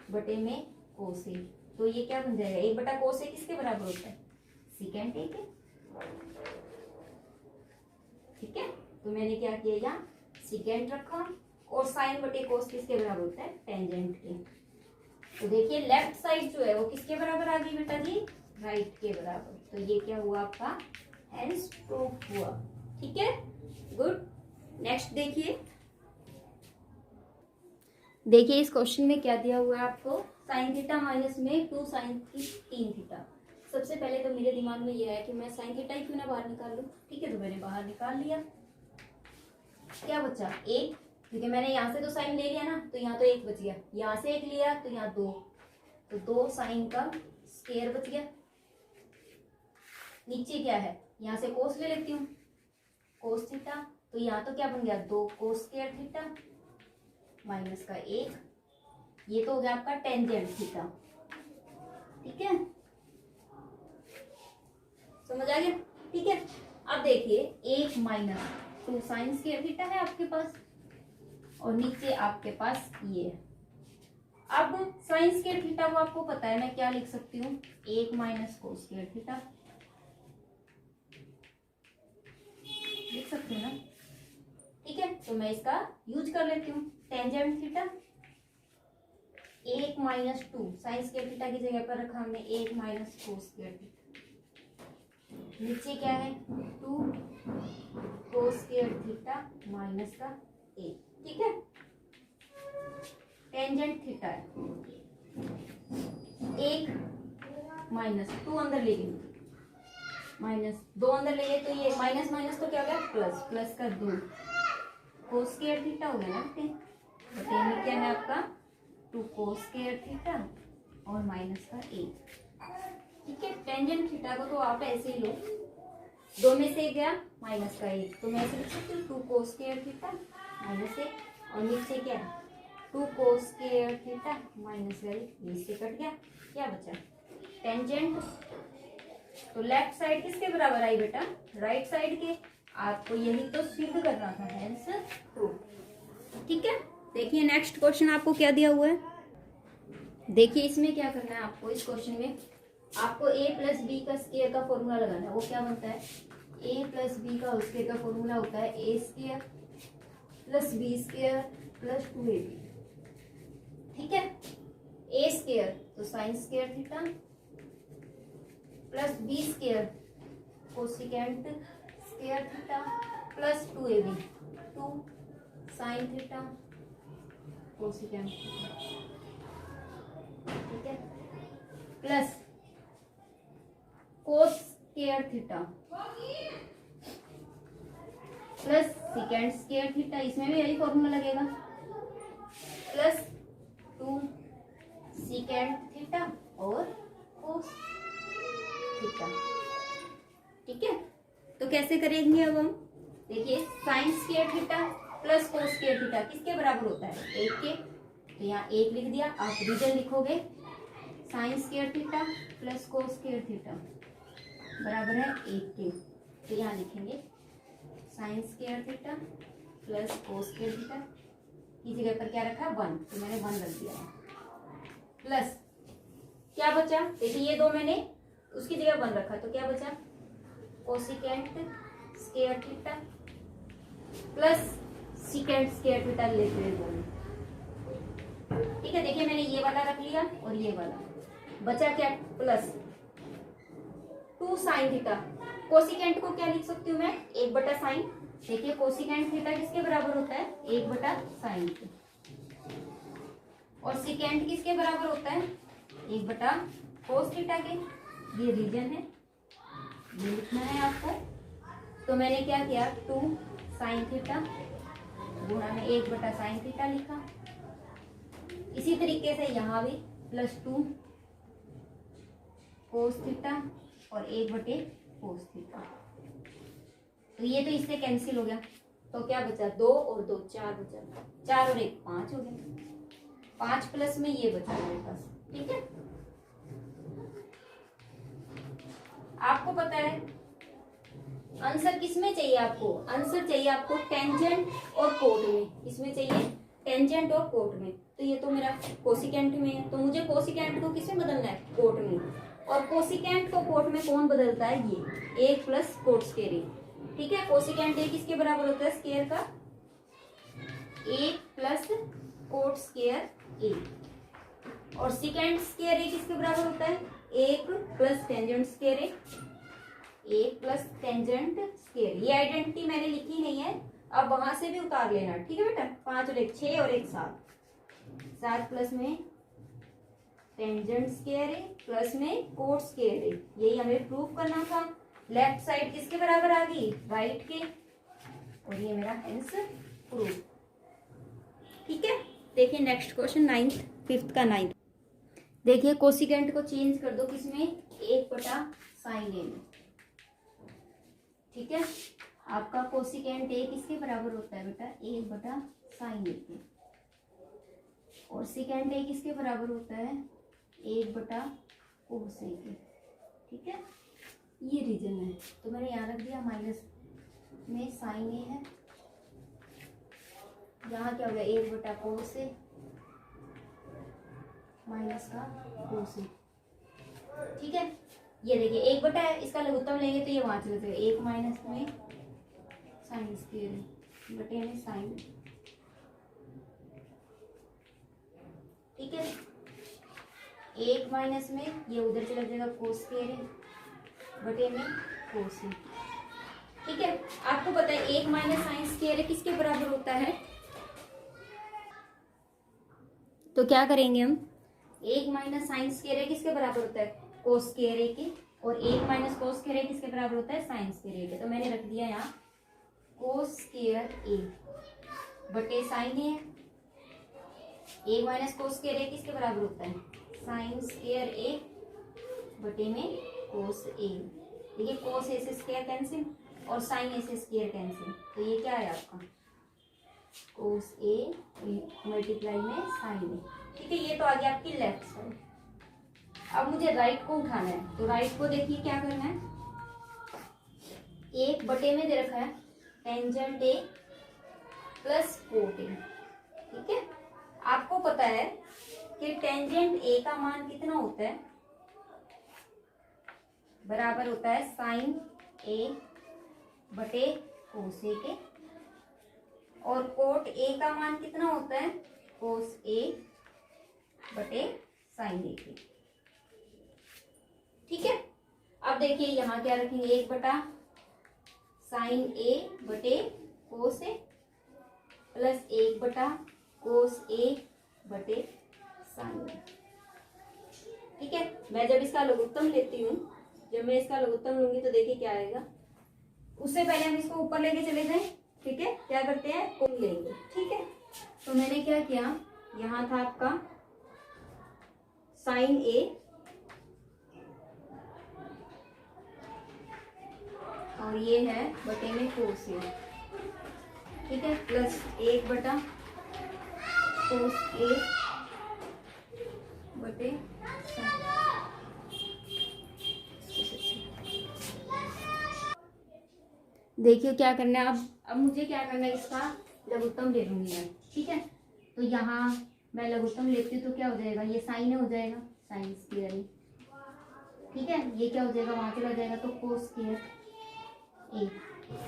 बटे में कोस ए, तो ये क्या बन जाएगा, 1 बटा कोस ए किसके बराबर होता है, सीकेंट ए के। ठीक है, तो मैंने क्या किया, यहाँ सीकेंट रखा, और साइन बटे कोस किसके बराबर होता है, टेंजेंट के। तो देखिए लेफ्ट साइड जो है वो किसके बराबर आ गई बेटा जी, राइट के बराबर। तो ये क्या हुआ आपका, हेंस प्रूफ हुआ। ठीक है, गुड। नेक्स्ट देखिए, देखिए इस क्वेश्चन में क्या दिया हुआ है आपको, साइन थीटा माइनस में 2 साइन की 3 थीटा। सबसे पहले तो मेरे दिमाग में ये है कि मैं साइन थीटा ही क्यों ना बाहर निकाल लूं। ठीक है, तो मैंने बाहर निकाल लिया, क्या बचा 1, क्योंकि मैंने यहाँ से तो साइन ले लिया ना, तो यहाँ तो 1 बच गया, यहाँ से 1 लिया तो यहाँ 2, तो 2 साइन का स्क्वायर बच गया। नीचे क्या है, यहाँ से कोस ले लेती हूँ, कोस थीटा, तो यहाँ तो क्या बन गया, 2 कोस स्क्वायर थीटा माइनस का 1, ये तो हो गया आपका टेंजेंट थीटा। ठीक है, समझ आ गया। ठीक है, अब देखिए 1 माइनस 2 साइन स्क्वायर थीटा है आपके पास, और नीचे आपके पास ये है। अब साइन स्क्वायर थीटा को आपको पता है, मैं क्या लिख सकती हूँ, 1 माइनस कोस स्क्वायर थीटा लिख सकते हैं ना। ठीक है, तो मैं इसका यूज कर लेती हूँ, tangent theta 1 minus 2 sign square theta की जगह पर रखा हमने 1 माइनस कोस स्क्वायर थीटा, नीचे क्या है 2 कोस स्क्वायर थीटा माइनस का 1। ठीक है, टेंजेंट थीटा है 1 माइनस 2 अंदर ले गई, माइनस 2 अंदर ले गए, तो ये माइनस माइनस तो क्या हो गया प्लस, प्लस का 2 कोस स्क्वायर थीटा हो गया ना, बटे में क्या है आपका 2 कोस स्क्वायर थीटा और माइनस का 1। ठीक है, टेंजेंट थीटा को तो आप ऐसे ही लो, 2 में से गया माइनस का 1, तो मैं ऐसे लिख सकती हूँ 2 कोस स्क्वायर थीटा माइनस 1, और नीचे क्या है 2 कोस स्क्वायर थीटा माइनस का 1, इससे कट गया, क्या बचा टेंजेंट। तो लेफ्ट साइड किसके बराबर आई बेटा, राइट साइड के। आपको यही तो सिद्ध करना था, हेंस प्रूफ। ठीक है, देखिए नेक्स्ट क्वेश्चन आपको क्या दिया हुआ है, देखिए इसमें क्या करना है आपको, इस क्वेश्चन में आपको a प्लस बी का स्क्वायर का फॉर्मूला लगाना है। वो क्या बनता है, a प्लस बी का स्क्वायर का फॉर्मूला होता है a square plus B square plus 2ab। ठीक है, a स्क्वायर तो sine square theta plus B square cosecant square theta plus 2ab, 2 sine theta cosecant. ठीक है, plus cos square theta plus secant square theta, इसमें भी यही फॉर्मूला लगेगा, प्लस 2 सिकेंड थीटा और कोस थीटा। ठीक है, तो कैसे करेंगे अब हम, देखिए sign square theta plus cos square theta किसके बराबर होता है 1 के, तो यहाँ 1 लिख दिया। आप रीजन लिखोगे sign square theta plus cos square theta बराबर है 1 के, तो यहाँ लिखेंगे sign square theta plus cos square theta की जगह पर क्या रखा 1, तो मैंने 1 रख दिया। प्लस क्या बचा, देखिए ये 2 मैंने उसकी जगह 1 रखा, तो क्या बचा cosecant square theta plus secant square theta लेते हुए 2। ठीक है, देखिए मैंने ये वाला रख लिया और ये वाला, बचा क्या, प्लस 2 साइन थीटा। कोसिकेंट को क्या लिख सकती हूँ मैं, 1/sin। देखिए कोसिकेंट थीटा किसके बराबर होता है, 1/sin के। और सिकेंट किसके बराबर होता है, 1/cos थीटा के। ये रीजन है, ये लिखना है आपको। तो मैंने क्या किया, 2 sin थीटा गुणा में 1/sin थीटा लिखा। इसी तरीके से यहाँ भी +2 cos थीटा और 1/cos थीटा। तो ये तो इससे कैंसिल हो गया, तो क्या बचा, 2 और 2 4 बचा, 4 और 1 5 हो गया। 5 प्लस में ये बचा मेरे पास, ठीक है। आपको पता है आंसर किसमें चाहिए, आपको आंसर चाहिए आपको टेंजेंट और कोट में। इसमें चाहिए टेंजेंट और कोट में। तो ये तो मेरा कोसिकेंट में है, तो मुझे कोसिकेंट को किसमें बदलना है, कोट में। और कोसिकेंट को कोट में कौन बदलता है, ये 1 प्लस कोट स्क्वायर ए, ठीक है। कोसिकेंट ए किसके बराबर होता है, स्क्वायर का 1 प्लस कोट स्क्वायर ए। और सिकेंट स्क्वायर ए किसके बराबर होता है, 1 प्लस टेंजेंट स्क्वायर ए, 1 प्लस टेंजेंट स्क्वायर। ये आइडेंटिटी मैंने लिखी नहीं है, अब वहां से भी उतार लेना, ठीक है बेटा। 5 और 1 6 और 1 7, 7 प्लस में टेंजेंट स्क्वायर ए प्लस में कोट स्क्वायर ए। यही हमें प्रूफ करना था। लेफ्ट साइड किसके बराबर आ गई, राइट के। और ये मेरा आंसर प्रूफ, ठीक है। देखिए नेक्स्ट क्वेश्चन 9th 5th का 9th। देखिए कोसिकेंट को चेंज कर दो किसमें, 1/sin ए में, ठीक है। आपका कोसिकेंट ए किसके बराबर होता है बेटा, 1/sin ए के। और सिकेंट ए किसके बराबर होता है, 1/cos ए के, ठीक है। ये रीजन है, तो मैंने यहाँ रख दिया माइनस में साइन ए है। यहाँ क्या हो गया, 1/cos ए माइनस का cos ए, ठीक है। ये देखिए 1 है, इसका लघुत्तम लेंगे तो ये वहां चले जाएगा, 1 माइनस में साइन स्क्वायर बटे में साइन, ठीक है। 1 माइनस में ये उधर चला जाएगा कोस स्क्वायर बटे में कोस, ठीक है। आपको पता है 1 माइनस साइन स्क्वायर किसके बराबर होता है, तो क्या करेंगे हम, 1 माइनस साइन स्क्वायर किसके बराबर होता है, कोस स्क्वायर के। और 1 माइनस कोस स्क्वायर किसके बराबर होता है, साइन स्क्वायर के। तो मैंने रख दिया यहाँ कोस स्क्वायर ए बटे साइन ए। 1 माइनस कोस स्क्वायर ए किसके बराबर होता है, साइन स्क्वायर ए बटे में कोस ए। देखिए कोस ए से स्क्वायर कैंसिल और साइन ए से स्क्वायर कैंसिल, तो ये क्या है आपका कोस ए मल्टीप्लाई में साइन ए, ठीक है। ये तो आ गया आपकी लेफ्ट साइड। अब मुझे राइट को उठाना है, तो राइट को देखिए क्या करना है, 1 बटे में दे रखा है tangent A plus cot A, ठीक है। आपको पता है कि टेंजेंट ए का मान कितना होता है, बराबर होता है साइन ए बटे कोस ए के। और कोट ए का मान कितना होता है, कोस ए बटे साइन ए के, ठीक है। अब देखिए यहाँ क्या रखेंगे, 1/sin ए बटे कोस ए प्लस 1/cos ए बटे साइन ए, ठीक है। मैं जब इसका लघुत्तम लेती हूँ, जब मैं इसका लघुत्तम लूंगी तो देखिए क्या आएगा। उससे पहले हम इसको ऊपर लेके चले जाएं, ठीक है। क्या करते हैं, कोण लेंगे, ठीक है। तो मैंने क्या किया, यहाँ था आपका साइन ए और ये है बटे में कोस ए, ठीक है, प्लस 1/cos ए बटे देखिए क्या करना है। अब मुझे क्या करना है, इसका लघुत्तम ले लूंगी मैं, ठीक है। तो यहाँ मैं लघुत्तम लेती हूँ तो क्या हो जाएगा, ये साइन हो जाएगा, साइन स्क्वायर, ठीक है। ये क्या हो जाएगा, वहां चला जाएगा तो कोस स्क्वायर ए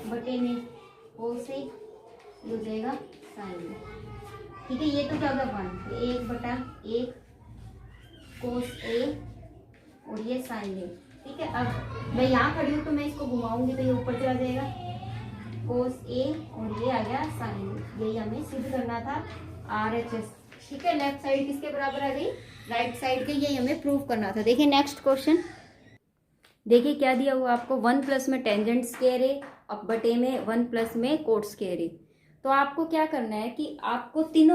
बटे में कोस ए, ये हो जाएगा साइन, ठीक है। ये तो क्या होगा 1, 1/1 कोस ए और ये साइन ए। ठीक है, अब मैं यहाँ खड़ी हूँ तो मैं इसको घुमाऊंगी तो ये ऊपर चला जाएगा कोस ए और ये आ गया साइन ए। यही हमें सिद्ध करना था RHS। ठीक है, लेफ्ट साइड किसके बराबर आ गई, राइट साइड के, यही हमें प्रूव करना था। देखिए नेक्स्ट क्वेश्चन, देखिए क्या दिया हुआ आपको, 1 प्लस में टेंजेंट स्क्वायर ए और बटे में 1 प्लस में कोट स्क्वायर ए। तो आपको क्या करना है कि आपको तीन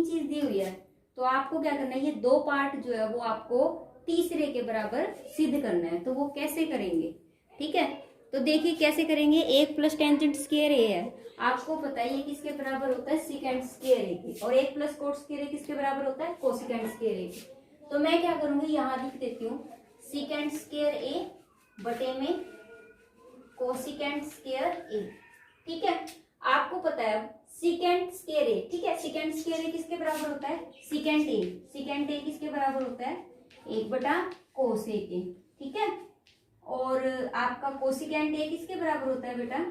चीज दी हुई है, तो आपको क्या करना है, ये दो पार्ट जो है वो आपको तीसरे के बराबर सिद्ध करना है। तो वो कैसे करेंगे, ठीक है, तो देखिए कैसे करेंगे। 1 प्लस टेंजेंट स्क्वायर ए है, आपको पता है ये किसके बराबर होता है, सीकेंट स्क्वायर ए के, और 1 प्लस कोट स्क्वायर ए किसके बराबर होता है, कोसिकेंट स्क्वायर ए के। तो मैं क्या करूंगी, यहाँ लिख देती हूँ सीकेंट स्क्वायर ए बटे में कोसिकेंट स्क्वायर ए। ठीक है, आपको पता है सीकेंट स्क्वायर ए, ठीक है, सीकेंट स्क्वायर ए किसके बराबर होता है, सीकेंट ए। सीकेंट ए किसके बराबर होता है, 1 बटा कोस ए के। ठीक है, और आपका कोसिकेंट ए किसके बराबर होता है बेटा,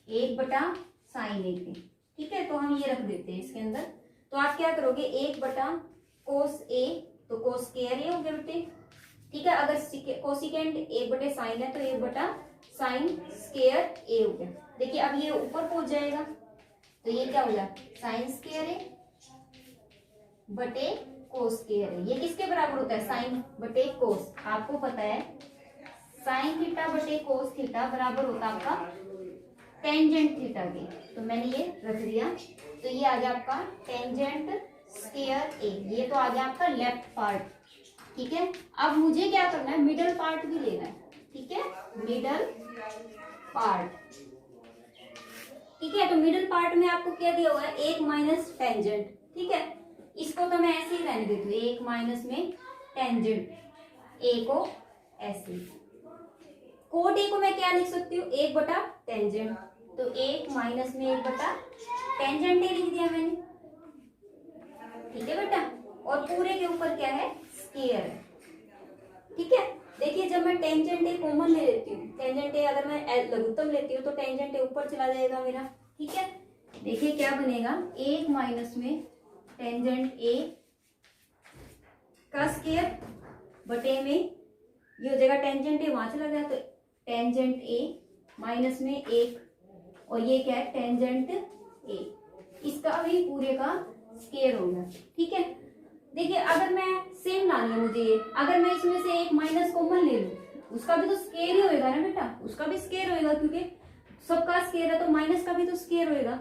1 बटा साइन ए के। ठीक है, तो हम ये रख देते हैं इसके अंदर। तो आप क्या करोगे, 1 बटा कोस ए, तो कोस स्क्वायर ए हो गया बेटे। ठीक है, अगर कोसिकेंट 1 बटे साइन है तो 1 बटा साइन स्क्वायर ए हो गया। देखिए अब ये ऊपर पहुंच जाएगा तो ये क्या हो जाए, साइन स्क्वायर ए बटे कोस स्क्वायर ए। ये किसके बराबर होता है, साइन बटे कोस। आपको पता है साइन थीटा बटे कोस थीटा बराबर होता है आपका टेंजेंट थीटा के। तो मैंने ये रख दिया, तो ये आ गया आपका टेंजेंट स्क्वायर ए। ये तो आ गया आपका लेफ्ट पार्ट। ठीक है, अब मुझे क्या करना है, मिडल पार्ट भी लेना है। ठीक है, मिडल पार्ट। ठीक है, तो मिडल पार्ट में आपको क्या दिया हुआ है, 1 माइनस टेंजेंट। ठीक है, इसको तो मैं ऐसे ही रहने देती हूँ, 1 माइनस में टेंजेंट ए को ऐसे। कोट ए को मैं क्या लिख सकती हूँ, 1 बटा टेंजेंट, तो 1 माइनस में 1 बटा टेंजेंट ए लिख दिया मैंने। ठीक है बेटा, और पूरे के ऊपर क्या है, स्क्वायर है। ठीक है, देखिए जब मैं टेंजेंट ए कॉमन ले लेती हूँ, टेंजेंट ए अगर मैं लघुत्तम लेती हूँ तो टेंजेंट ए ऊपर चला जाएगा मेरा। ठीक है, देखिए क्या बनेगा, 1 माइनस में टेंजेंट ए का स्क्वायर बटे में ये हो जाएगा, टेंजेंट ए वहां चला गया तो टेंजेंट ए माइनस में 1, और ये क्या है, टेंजेंट ए, इसका भी पूरे का स्क्वायर हो गया। ठीक है, देखिए अगर मैं सेम लानी है मुझे ये, अगर मैं इसमें से 1 माइनस कॉमन ले लूं, उसका भी तो स्क्वायर ही होएगा ना बेटा, उसका भी स्क्वायर होएगा, क्योंकि सबका स्क्वायर है तो माइनस का भी तो स्क्वायर होएगा।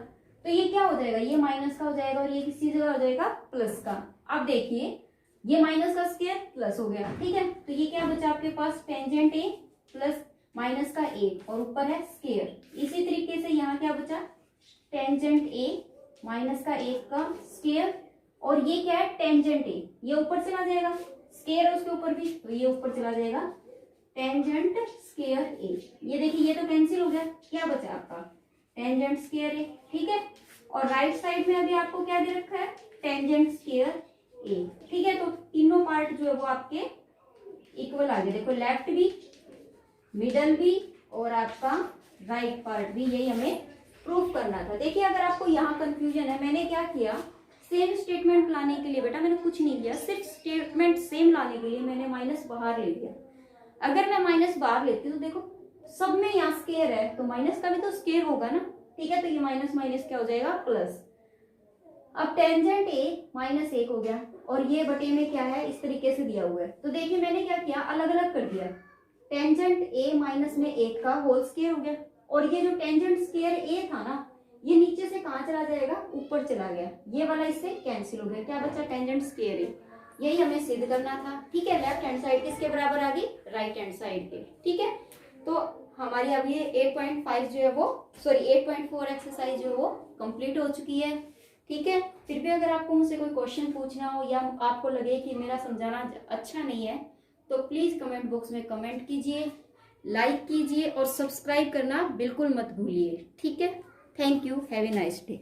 तो ये क्या हो जाएगा, ये माइनस का हो जाएगा और ये किसी जगह हो जाएगा प्लस का। अब देखिए ये माइनस का स्क्वायर प्लस हो गया। ठीक है, तो ये क्या बचा आपके पास, टेंजेंट ए प्लस माइनस का 1 और ऊपर है स्क्वायर। इसी तरीके से यहाँ क्या बचा, टेंजेंट ए माइनस का 1 का स्क्वायर, और ये क्या है, टेंजेंट ए, ये ऊपर चला जाएगा, स्क्वायर है उसके ऊपर भी तो ये ऊपर चला जाएगा, टेंजेंट स्क्वायर ए। ये देखिए ये तो कैंसिल हो गया, क्या बचा आपका, टेंजेंट स्क्वायर ए। ठीक है, और राइट साइड में अभी आपको क्या दे रखा है, टेंजेंट स्क्वायर ए। ठीक है, तो तीनों पार्ट जो है वो आपके इक्वल आ गए। देखो लेफ्ट भी, मिडल भी और आपका राइट पार्ट भी, यही हमें प्रूफ करना था। देखिए अगर आपको यहाँ कंफ्यूजन है, मैंने क्या किया, सेम स्टेटमेंट लाने के लिए बेटा मैंने कुछ नहीं किया, सिर्फ स्टेटमेंट सेम लाने के लिए मैंने माइनस बाहर ले लिया। अगर मैं माइनस बाहर लेती हूँ तो देखो सब में यहाँ स्क्वायर है तो माइनस का भी तो स्क्वायर होगा ना। ठीक है, तो ये माइनस माइनस क्या हो जाएगा, प्लस। अब टेंजेंट ए माइनस 1 हो गया और ये बटे में क्या है, इस तरीके से दिया हुआ है। तो देखिए मैंने क्या किया, अलग अलग कर दिया, टेंजेंट ए माइनस में 1 का होल स्क्वायर हो गया, और ये जो टेंजेंट स्क्वायर ए था ना, ये नीचे से कहाँ चला जाएगा, ऊपर चला गया, ये वाला इससे कैंसिल हो गया, क्या बचा, टेंजेंट स्क्वायर ए। यही हमें सिद्ध करना था। ठीक है, लेफ्ट हैंड साइड किसके बराबर आ गई, राइट हैंड साइड के। ठीक है, तो हमारी अब ये 8.5 जो है वो, सॉरी 8.4 एक्सरसाइज जो है वो कंप्लीट हो चुकी है। ठीक है, फिर भी अगर आपको मुझसे कोई क्वेश्चन पूछना हो या आपको लगे कि मेरा समझाना अच्छा नहीं है तो प्लीज कमेंट बॉक्स में कमेंट कीजिए, लाइक कीजिए और सब्सक्राइब करना बिल्कुल मत भूलिए। ठीक है, thank you, have a nice day.